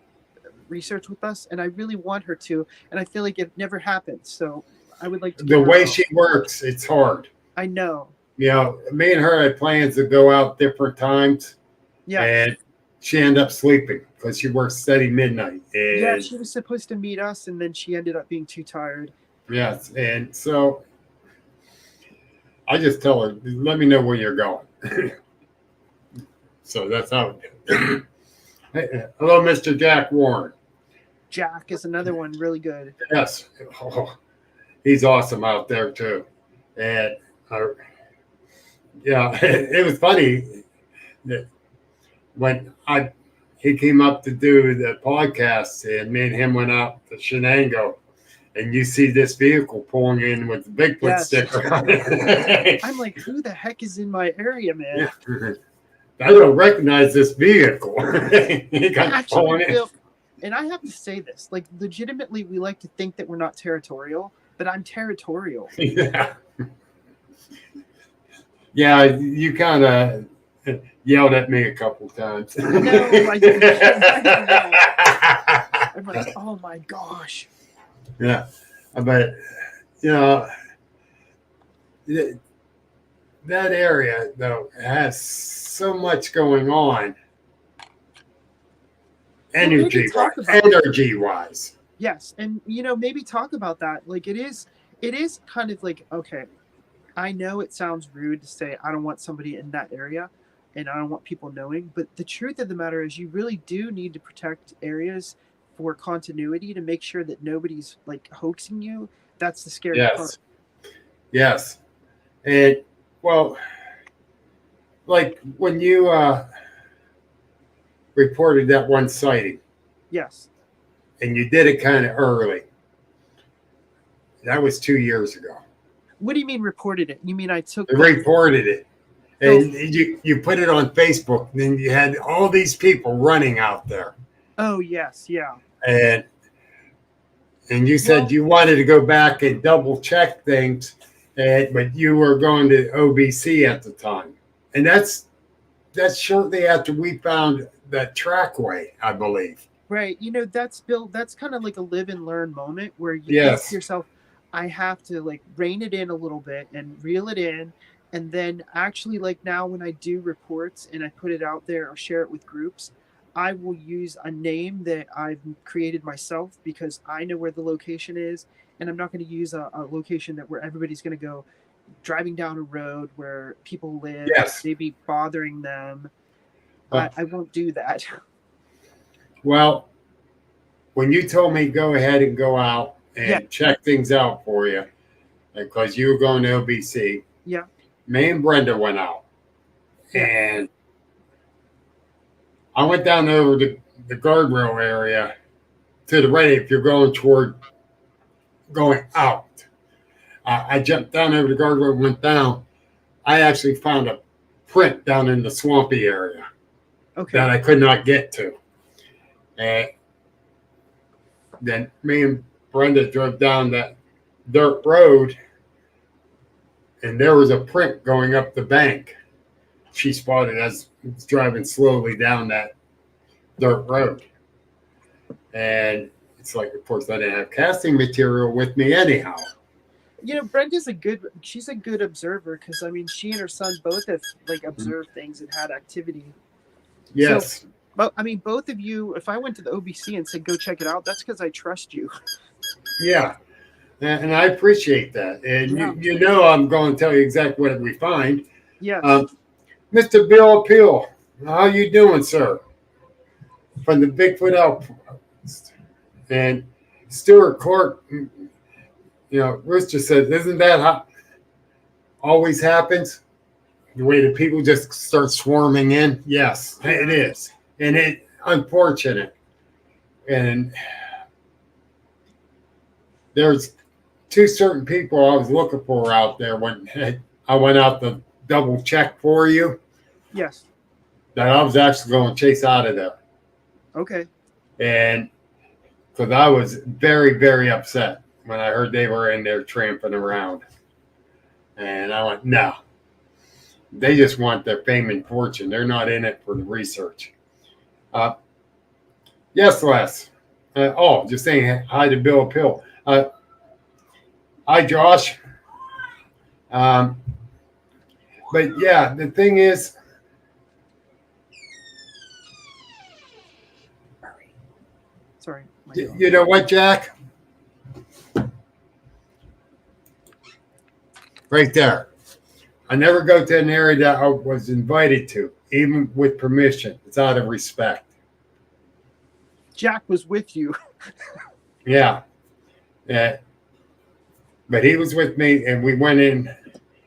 research with us, and I really want her to, and I feel like it never happens. So I would like to. The way she works, it's hard. I know. You know, me and her had plans to go out different times. Yeah. And she ended up sleeping because she works steady midnight. And yeah, she was supposed to meet us, and then she ended up being too tired. Yes, and so I just tell her, let me know where you're going. So that's how it hey, hello, Mr. Jack Warren. Jack is another one really good. Yes. He's awesome out there too. And yeah, it was funny that when he came up to do the podcast and me and him went out to Shenango, and you see this vehicle pulling in with the Bigfoot sticker on it. I'm like, who the heck is in my area, man? Yeah. I don't recognize this vehicle. And I have to say this, like, legitimately, we like to think that we're not territorial, but I'm territorial. Yeah. Yeah, you kind of yelled at me a couple times. No, I didn't. I'm like, oh my gosh. Yeah, but you know, that area though has so much going on, energy wise. Yes, and you know, maybe talk about that. Like it is kind of like, okay, I know it sounds rude to say I don't want somebody in that area, and I don't want people knowing, but the truth of the matter is, you really do need to protect areas for continuity to make sure that nobody's like hoaxing you. That's the scary part. Yes. And well, like when you reported that one sighting. Yes. And you did it kind of early. That was 2 years ago. What do you mean reported it? You mean I reported it. And you put it on Facebook, and then you had all these people running out there. Oh, yes, yeah. And you said you wanted to go back and double check things, but you were going to OBC at the time. And that's shortly after we found that trackway, I believe. Right. You know, that's kind of like a live and learn moment where you think to yourself, I have to like rein it in a little bit and reel it in. And then actually, like now when I do reports and I put it out there or share it with groups, I will use a name that I've created myself because I know where the location is. And I'm not going to use a location where everybody's going to go driving down a road where people live. Yes. Maybe bothering them. I won't do that. Well, when you told me go ahead and go out and check things out for you, because you were going to OBC. Yeah. Me and Brenda went out, and I went down over the guardrail area to the right. If you're going out, I jumped down over the guardrail, went down. I actually found a print down in the swampy area that I could not get to. And then me and Brenda drove down that dirt road, and there was a print going up the bank. She spotted as driving slowly down that dirt road. And it's like, of course, I didn't have casting material with me anyhow. You know, Brenda's she's a good observer because, I mean, she and her son both have, like, observed things and had activity. Yes. So, but, I mean, both of you, if I went to the OBC and said, go check it out, that's because I trust you. Yeah. And I appreciate that. And you know I'm going to tell you exactly what we find. Yes. Mr. Bill Appeal, how you doing, sir? From the Bigfoot Outpost. And Stuart Clark, you know, Rooster says, isn't that how always happens? The way that people just start swarming in? Yes, it is. And unfortunate. And there's two certain people I was looking for out there when I went out to double check for you. Yes. That I was actually going to chase out of there. Okay. And because I was very, very upset when I heard they were in there tramping around. And I went, no. They just want their fame and fortune. They're not in it for the research. Yes, Les. Just saying hi to Bill Pill. Hi, Josh. But yeah, the thing is, sorry. You know what, Jack? Right there. I never go to an area that I was invited to, even with permission. It's out of respect. Jack was with you. Yeah. Yeah. But he was with me, and we went in.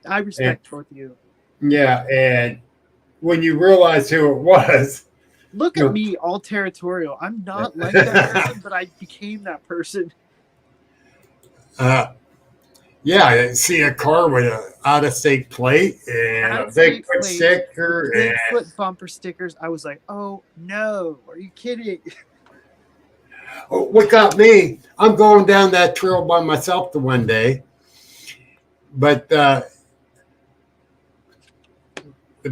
I respect both of you. Yeah, and when you realize who it was. Look at me, all territorial. I'm not like that person, but I became that person. Yeah, I see a car with an out-of-state plate and a Bigfoot sticker. Bigfoot bumper stickers. I was like, oh, no. Are you kidding? What got me, I'm going down that trail by myself the one day. But the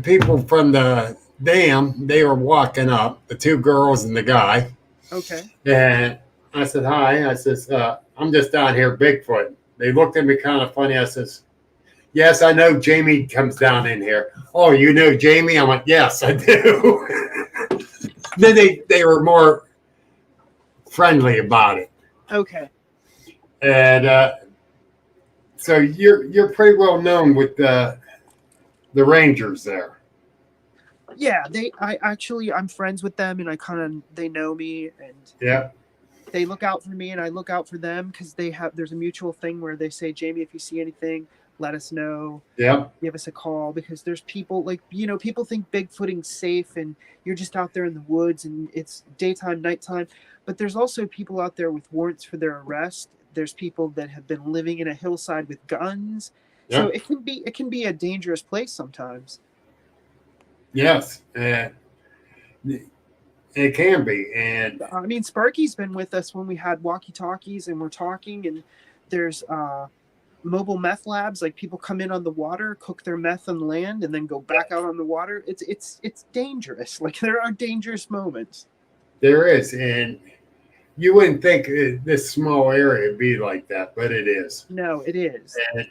people from the dam, they were walking up, the two girls and the guy. Okay. And I said, hi. I says, I'm just down here, Bigfoot. They looked at me kind of funny. I says, yes, I know Jami comes down in here. Oh, you know Jami? I went, yes, I do. Then they were more friendly about it. Okay. And so you're pretty well known with the Rangers there. Yeah, I'm friends with them, and they know me, and yeah, they look out for me, and I look out for them because there's a mutual thing where they say, Jami, if you see anything, let us know. Yeah, give us a call, because there's people people think bigfooting's safe and you're just out there in the woods and it's daytime, nighttime, but there's also people out there with warrants for their arrest. There's people that have been living in a hillside with guns. Yeah. So it can be a dangerous place sometimes. Yes, it can be. And I mean, Sparky's been with us when we had walkie-talkies and we're talking, and there's mobile meth labs. Like, people come in on the water, cook their meth on land, and then go back out on the water. It's dangerous. Like, there are dangerous moments. There is, and you wouldn't think this small area would be like that, but it is. No, it is. And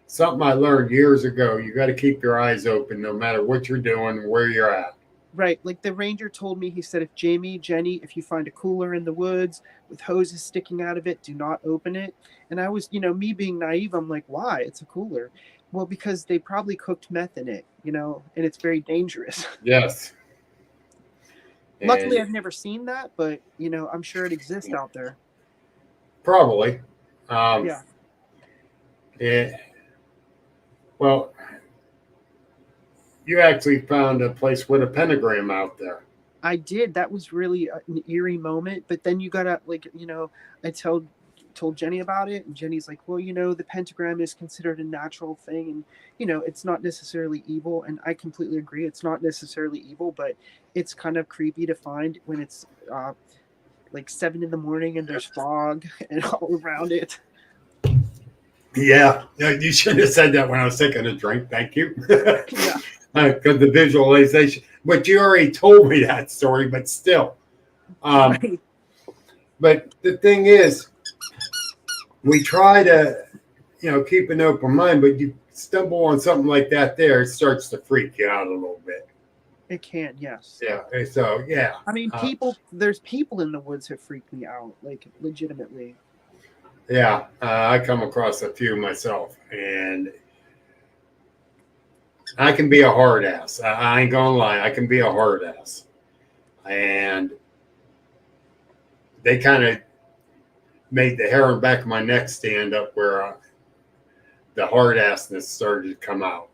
something I learned years ago, you got to keep your eyes open no matter what you're doing, where you're at. Right. Like the ranger told me, he said, if Jenny, if you find a cooler in the woods with hoses sticking out of it, do not open it. And I was, me being naive, I'm like, why? It's a cooler. Well, because they probably cooked meth in it, and it's very dangerous. Yes. Luckily, I've never seen that, but, I'm sure it exists out there. Probably. Yeah. Well, you actually found a place with a pentagram out there. I did. That was really an eerie moment. But then you got to, I told Jenny about it, and Jenny's like, well, the pentagram is considered a natural thing, and, it's not necessarily evil. And I completely agree. It's not necessarily evil, but it's kind of creepy to find when it's like 7 a.m. and there's fog and all around it. Yeah, you shouldn't have said that when I was taking a drink. Thank you. Yeah. Because the visualization, but you already told me that story, but still. Right. But the thing is, we try to, keep an open mind, but you stumble on something like that there, it starts to freak you out a little bit. It can, yes. Yeah, so, yeah. I mean, there's people in the woods who freak me out, like, legitimately. Yeah, I come across a few myself, and I can be a hard ass. I ain't gonna lie, I can be a hard ass. And they kind of made the hair on the back of my neck stand up where the hard assness started to come out,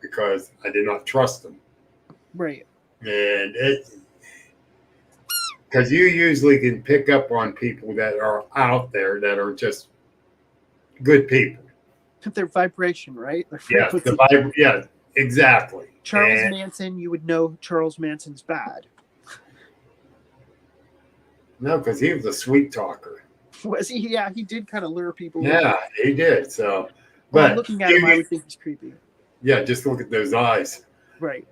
because I did not trust them. Right. And because you usually can pick up on people that are out there that are just good people. Their vibration, right? Their Yeah, frequency. yeah, exactly. Charles Manson, you would know Charles Manson's bad. No, because he was a sweet talker. Was he? Yeah, he did kind of lure people. Yeah, he did. So, well, but looking at him, I would think he's creepy. Yeah, just look at those eyes. Right.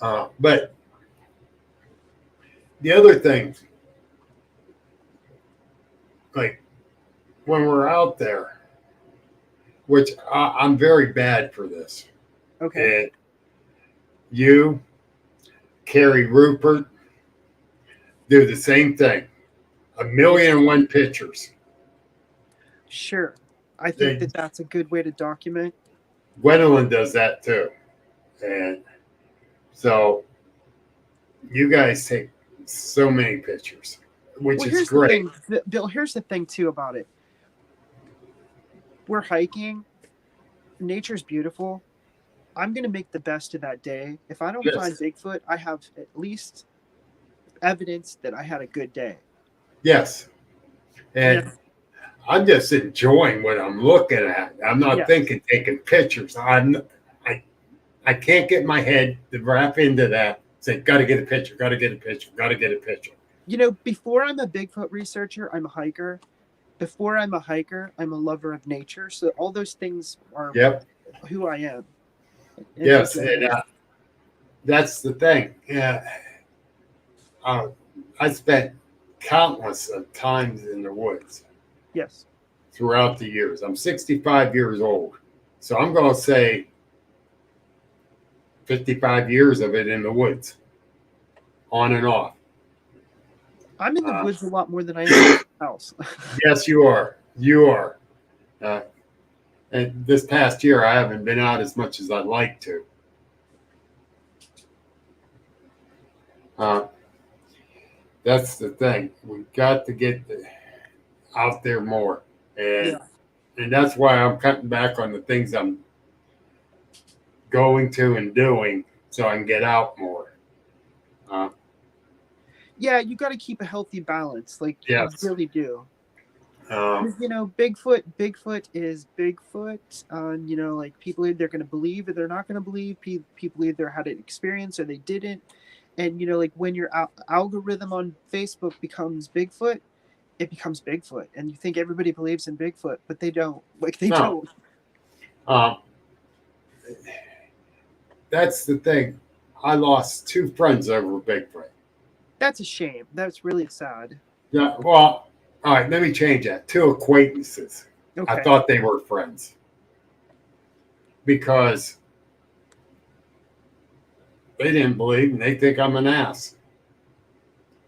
But the other thing, like when we're out there, which I'm very bad for this. Okay. And you, Carrie Rupert, do the same thing. 1,000,001 pictures. Sure. I think that's a good way to document. Gwendolyn does that too. And so you guys take so many pictures, which is great. Bill, here's the thing too about it. We're hiking. Nature's beautiful. I'm going to make the best of that day. If I don't find Bigfoot, I have at least evidence that I had a good day. Yes. And I'm just enjoying what I'm looking at. I'm not thinking taking pictures. I can't get my head to wrap into that. Say, got to get a picture, got to get a picture, got to get a picture. You know, before I'm a Bigfoot researcher, I'm a hiker. Before I'm a hiker, I'm a lover of nature. So all those things are who I am. Yes, and that's the thing. Yeah, I spent countless of times in the woods. Yes. Throughout the years. I'm 65 years old. So I'm going to say 55 years of it in the woods. On and off. I'm in the woods a lot more than I am in the house. Yes, you are. You are. And this past year, I haven't been out as much as I'd like to. That's the thing. We've got to get out there more. And that's why I'm cutting back on the things I'm going to and doing so I can get out more. Yeah, you got to keep a healthy balance. Like, you really do. You know, Bigfoot is Bigfoot. You know, like people either going to believe or they're not going to believe. People either had an experience or they didn't. And, you know, like when your algorithm on Facebook becomes Bigfoot, it becomes Bigfoot. And you think everybody believes in Bigfoot, but they don't. Like, they don't. That's the thing. I lost 2 friends over Bigfoot. That's a shame. That's really sad. Yeah, well, all right, let me change that. 2 acquaintances. Okay. I thought they were friends. Because they didn't believe and they think I'm an ass.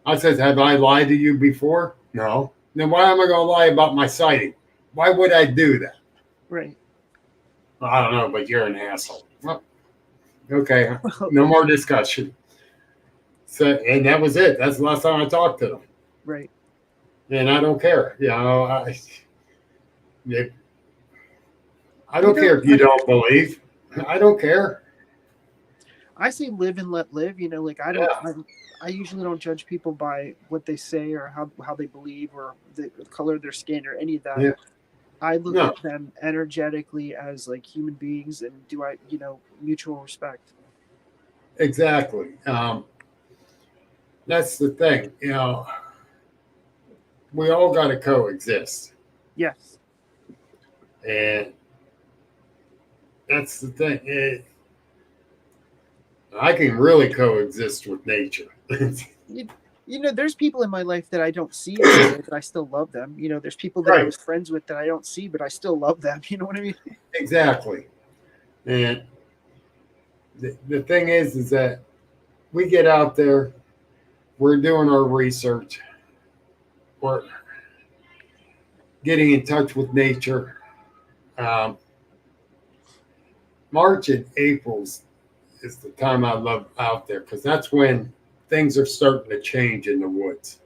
I said, have I lied to you before? No. Then why am I going to lie about my sighting? Why would I do that? Right. Well, I don't know, but you're an asshole. Well, okay, no more discussion. So, and that was it. That's the last time I talked to them. Right. And I don't care. You know, I don't care if you don't believe. I don't care. I say live and let live. You know, like I usually don't judge people by what they say or how they believe or the color of their skin or any of that. Yeah. I look at them energetically as like human beings and mutual respect. Exactly. That's the thing. You know, we all got to coexist. Yes. And that's the thing. I can really coexist with nature. You know, there's people in my life that I don't see every day, but I still love them. You know, there's people that I was friends with that I don't see, but I still love them. You know what I mean? Exactly. And the thing is that we get out there, we're doing our research, we're getting in touch with nature. March and April is the time I love out there because that's when things are starting to change in the woods.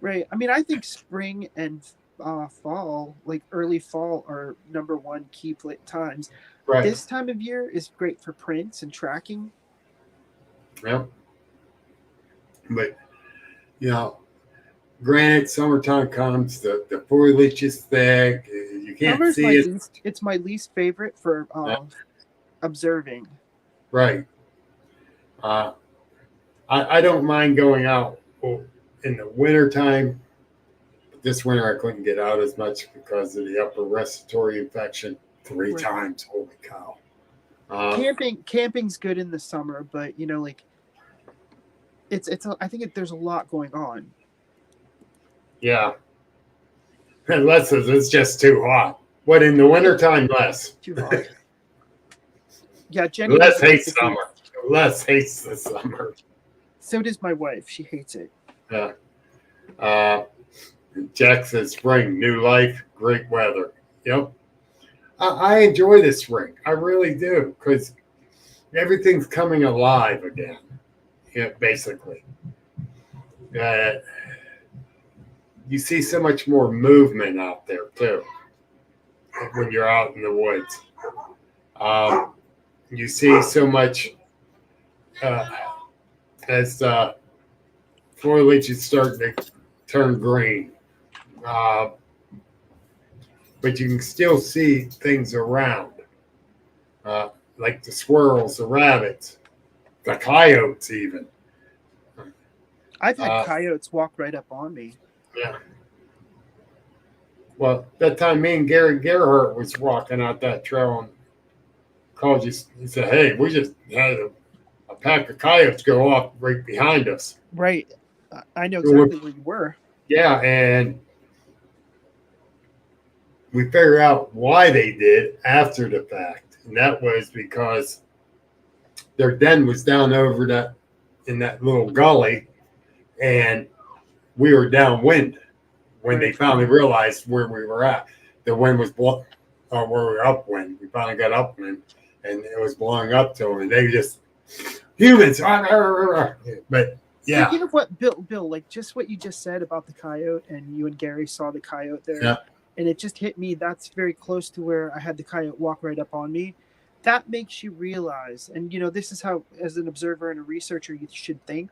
Right. I mean, I think spring and fall, like early fall, are #1 key times. Right. This time of year is great for prints and tracking. Yeah. But you know, granted, summertime comes, the foliage is thick, you can't Summer's see it. It's my least favorite for observing. Right. Uh, I don't mind going out in the wintertime. This winter I couldn't get out as much because of the upper respiratory infection 3 times. Holy cow. Camping's good in the summer, but like I think there's a lot going on. Yeah. Unless it's just too hot. What, in the wintertime, less? Too hot. Yeah, Jenny. Les hates summer. Les hates the summer. So does my wife. She hates it. Yeah. Jack says spring, new life, great weather. Yep. I enjoy this spring. I really do, because everything's coming alive again. Yeah, basically. You see so much more movement out there too when you're out in the woods. You see so much as foliage is starting to turn green. But you can still see things around, like the squirrels, the rabbits, the coyotes even. I've had coyotes walk right up on me. Yeah. Well, that time me and Gary Gerhardt was walking out that trail and called you. He said, "Hey, we just had a pack of coyotes go off right behind us." Right. I know exactly where you were. Yeah, and we figured out why they did after the fact, and that was because their den was down over in that little gully, and we were downwind when they finally realized where we were at. The wind was where we were upwind. We finally got upwind, and it was blowing up to them, and they just humans. But yeah, speaking of what Bill, like just what you just said about the coyote, and you and Gary saw the coyote there. Yeah. And it just hit me. That's very close to where I had the coyote walk right up on me. That makes you realize, and this is how, as an observer and a researcher, you should think.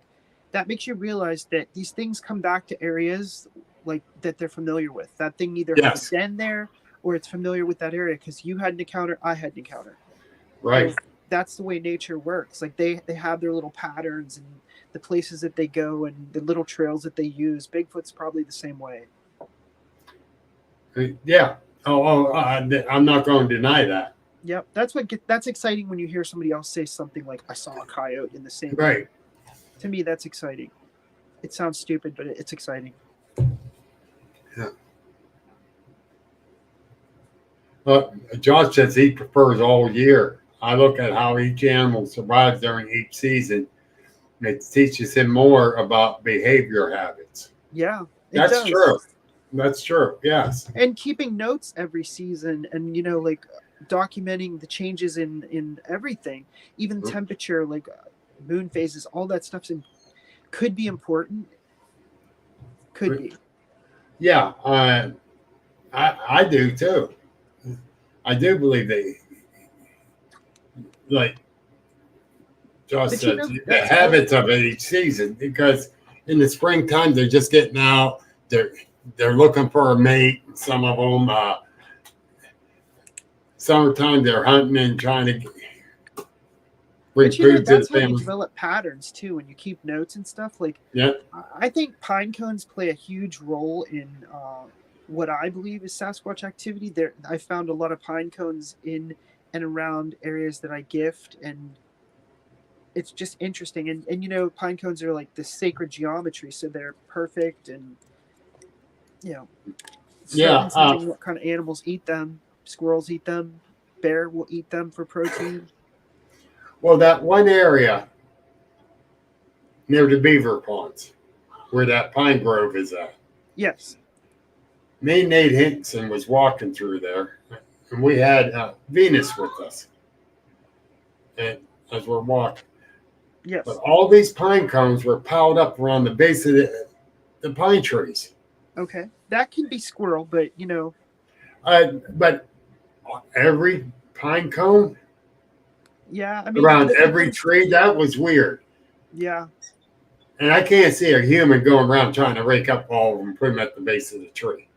That makes you realize that these things come back to areas like that they're familiar with. That thing either has a den there or it's familiar with that area because you had an encounter, I had an encounter. Right. So that's the way nature works. Like they have their little patterns and the places that they go and the little trails that they use. Bigfoot's probably the same way. Yeah. I'm not going to deny that. Yep. That's exciting when you hear somebody else say something like, "I saw a coyote in the same." Right. To me, that's exciting. It sounds stupid, but it's exciting. Yeah. Well, Josh says he prefers all year. I look at how each animal survives during each season. It teaches him more about behavior habits. Yeah, that's true. That's true. Yes. And keeping notes every season, and like documenting the changes in everything, even temperature, like moon phases, all that stuff could be important. Could be. Yeah, I do too. I do believe they, like Josh said, the habits of each season, because in the springtime they're just getting out. They're looking for a mate. Some of them, summertime they're hunting and trying to bring food to the family. That's how you develop patterns too, when you keep notes and stuff. Like, yeah, I think pine cones play a huge role in what I believe is Sasquatch activity. I found a lot of pine cones in and around areas that I gift, and it's just interesting. And pine cones are like the sacred geometry, so they're perfect. And what kind of animals eat them? Squirrels eat them. Bear will eat them for protein. Well, that one area near the beaver ponds, where that pine grove is at. Yes. Me and Nate Hinson was walking through there, and we had Venus with us, and as we're walking. Yes. But all these pine cones were piled up around the base of the pine trees. Okay, that can be squirrel, but but every pine cone. Yeah, I mean, around every tree, that was weird. Yeah. And I can't see a human going around trying to rake up all of them and put them at the base of the tree.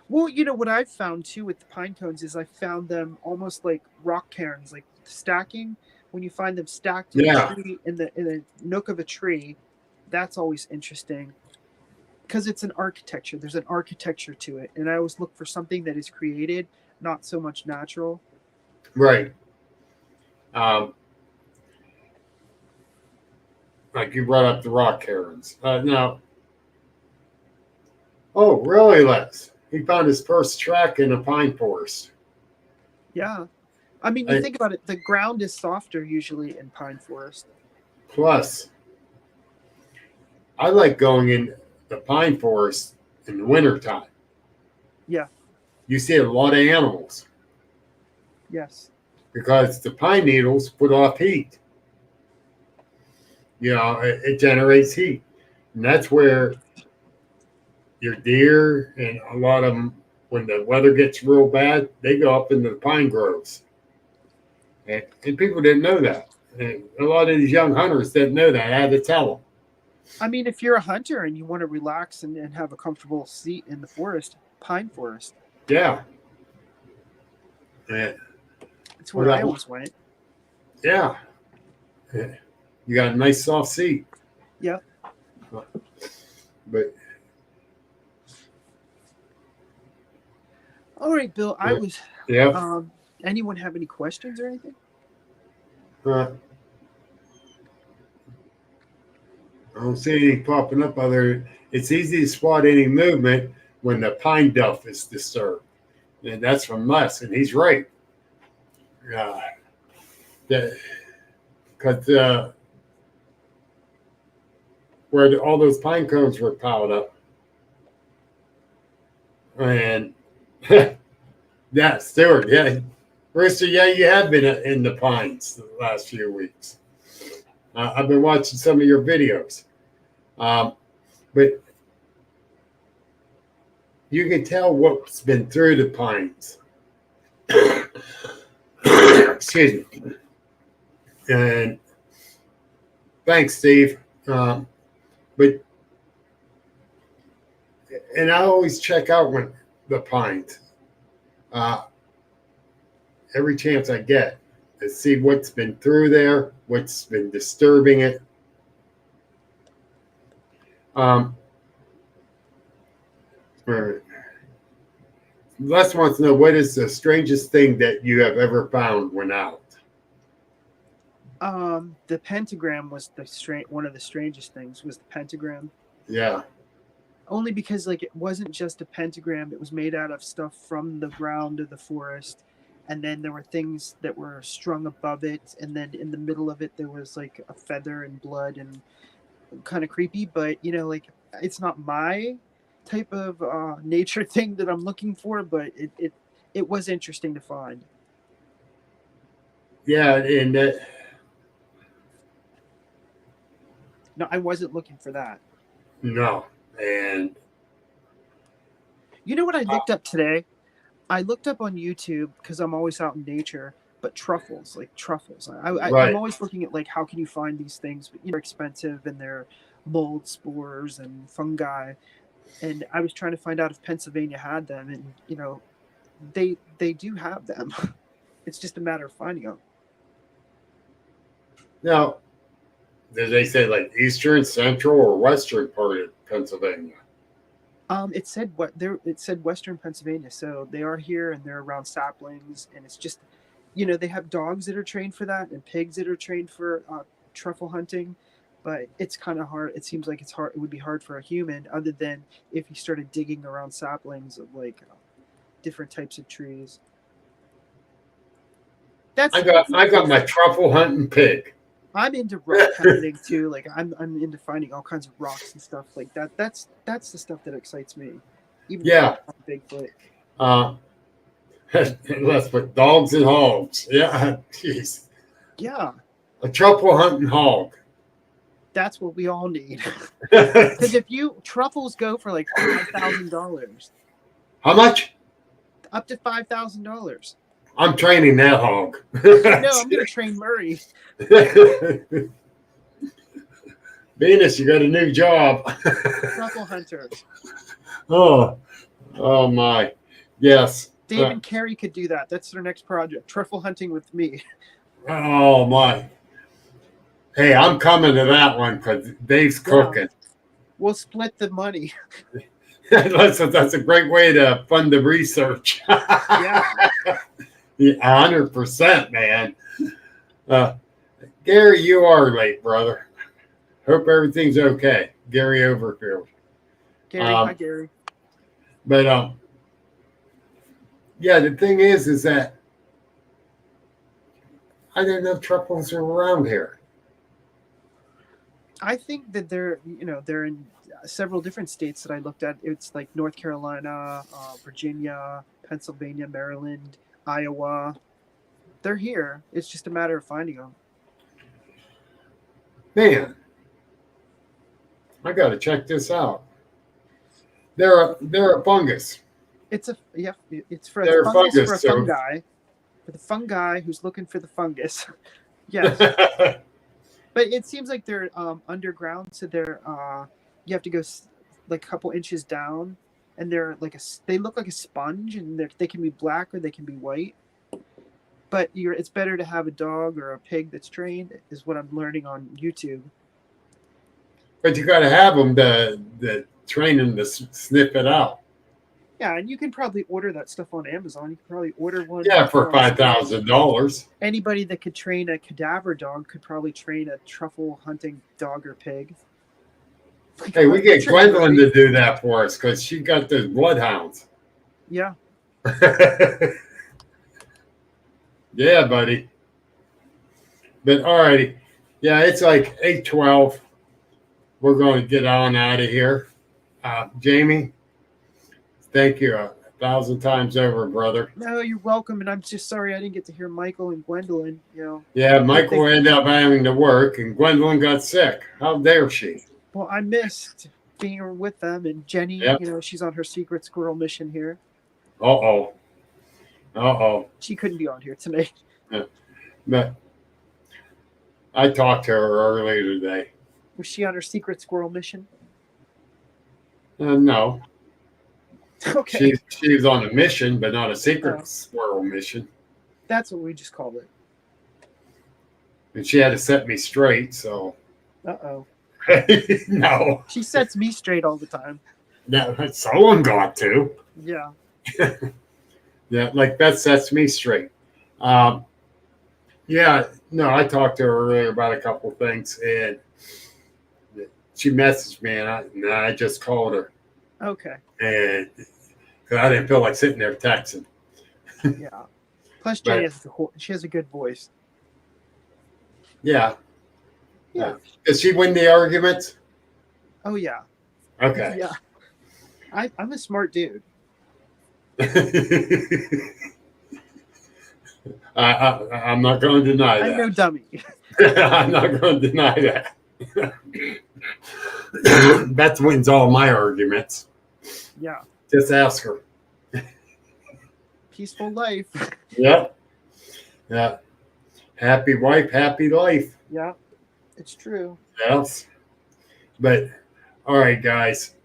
Well, what I've found too with the pine cones is I found them almost like rock cairns, like stacking. When you find them stacked in a tree, in a nook of a tree, that's always interesting because it's an architecture. There's an architecture to it, and I always look for something that is created, not so much natural. Right. Like you brought up the rock cairns. Now, oh, really, Les? He found his first track in a pine forest. Yeah. I mean, you think about it, the ground is softer usually in pine forest. Plus, I like going in the pine forest in the wintertime. Yeah. You see a lot of animals. Yes. Because the pine needles put off heat. It generates heat. And that's where your deer and a lot of them, when the weather gets real bad, they go up into the pine groves. And people didn't know that. And a lot of these young hunters didn't know that. I had to tell them. I mean, if you're a hunter and you want to relax and have a comfortable seat in the forest, pine forest. Yeah. That's where I always went. Yeah. You got a nice soft seat. Yep. But all right, Bill. I was. Yeah. Anyone have any questions or anything? I don't see anything popping up other. It's easy to spot any movement when the pine duff is disturbed, and that's from Les, and he's right. Because where all those pine cones were piled up, and yeah, Stuart, yeah, Rooster, yeah, you have been in the pines the last few weeks. I've been watching some of your videos, but you can tell what's been through the pines. Excuse me. And thanks, Steve. And I always check out when the pines. Every chance I get to see what's been through there, what's been disturbing it. Les wants to know, what is the strangest thing that you have ever found when out? The pentagram was one of the strangest things was the pentagram. Yeah. Only because it wasn't just a pentagram, it was made out of stuff from the ground of the forest. And then there were things that were strung above it, and then in the middle of it there was a feather and blood and kind of creepy, but it's not my type of nature thing that I'm looking for, but it was interesting to find. Yeah, and no, I wasn't looking for that. No, and you know what I looked up today? I looked up on YouTube because I'm always out in nature, but truffles. I'm always looking at how can you find these things, but they're expensive and they're mold spores and fungi. And I was trying to find out if Pennsylvania had them, and they do have them. It's just a matter of finding them. Now, did they say eastern, central, or western part of Pennsylvania? It said western Pennsylvania, so they are here and they're around saplings, and it's just, they have dogs that are trained for that and pigs that are trained for truffle hunting, but it's kind of hard. It seems like it's hard. It would be hard for a human, other than if you started digging around saplings of different types of trees. I got my truffle hunting pig. I'm into rock hunting too. I'm into finding all kinds of rocks and stuff like that. That's the stuff that excites me. Even Bigfoot. Let's put dogs and hogs. Yeah, jeez. Yeah. A truffle hunting hog. That's what we all need. Because if truffles go for $5,000. How much? Up to $5,000. I'm training that hog. No, I'm going to train Murray. Venus, you got a new job. Truffle hunter. Oh my. Yes. Dave and Carrie could do that. That's their next project. Truffle hunting with me. Oh my. Hey, I'm coming to that one because Dave's cooking. We'll split the money. That's a great way to fund the research. Yeah. 100%, man. Gary, you are late, brother. Hope everything's okay. Gary Overfield. Gary, hi, Gary. But yeah, the thing is that I didn't know truffles are around here. I think that they're in several different states that I looked at. It's like North Carolina, Virginia, Pennsylvania, Maryland, Iowa. They're here. It's just a matter of finding them. Man, I got to check this out. They're a fungus. It's for They're a fungus, for a so... fungi. For the fungi who's looking for the fungus. Yes. But it seems like they're underground, so they're you have to go like a couple inches down, and they're like they look like a sponge, and they can be black or they can be white. But it's better to have a dog or a pig that's trained, is what I'm learning on YouTube. But you got to have them to train them to sniff it out. Yeah, and you can probably order that stuff on Amazon. You can probably order one. Yeah, for $5,000. Anybody that could train a cadaver dog could probably train a truffle hunting dog or pig. Hey, we get Gwendolyn to do that for us because she got those bloodhounds. Yeah. Yeah, buddy. But all righty. Yeah, it's like 8:12. We're going to get on out of here. Jami, thank you 1,000 times over, brother. No, you're welcome. And I'm just sorry I didn't get to hear Michael and Gwendolyn. Yeah, Michael ended up having to work, and Gwendolyn got sick. How dare she? Well, I missed being with them, and Jenny. Yep. She's on her secret squirrel mission here. Uh-oh. She couldn't be on here tonight. Yeah. But I talked to her earlier today. Was she on her secret squirrel mission? No. Okay. She's on a mission, but not a secret squirrel mission. That's what we just called it. And she had to set me straight, so. Uh-oh. No. She sets me straight all the time. No, someone got to. Yeah. Yeah, like that sets me straight. Yeah, no, I talked to her earlier about a couple things, and she messaged me, and I just called her. Okay. And because I didn't feel like sitting there texting. Yeah. Plus, Jenny has a good voice. Yeah. Yeah. Does she win the arguments? Oh, yeah. Okay. Yeah. I'm a smart dude. I'm not going to deny that. I'm no dummy. I'm not going to deny that. Beth wins all my arguments. Yeah. Just ask her. Peaceful life. Yep. Yeah. Happy wife, happy life. Yeah. It's true. Yes. But all right, guys.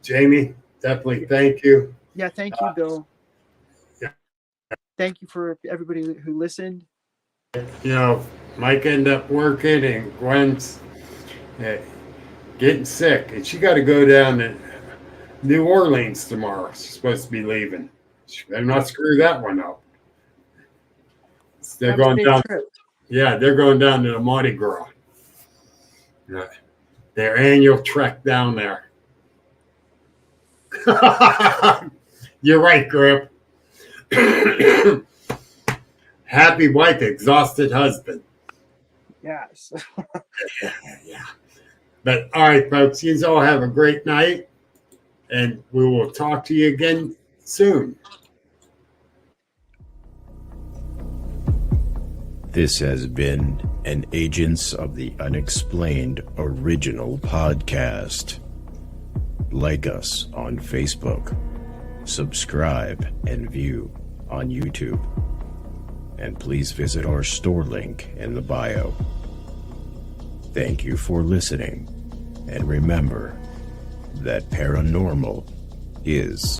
Jami, definitely thank you. Yeah, thank you, Bill. Yeah. Thank you for everybody who listened. Mike ended up working, and Gwen's getting sick, and she got to go down to New Orleans tomorrow. She's supposed to be leaving. She better not screw that one up. They're going down. Yeah, they're going down to the Mardi Gras. Their annual trek down there. You're right, Grip. Happy wife, exhausted husband. Yes. Yeah. But all right, folks, you all have a great night, and we will talk to you again soon. This has been an Agents of the Unexplained original podcast. Like us on Facebook, subscribe and view on YouTube, and please visit our store link in the bio. Thank you for listening, and remember that paranormal is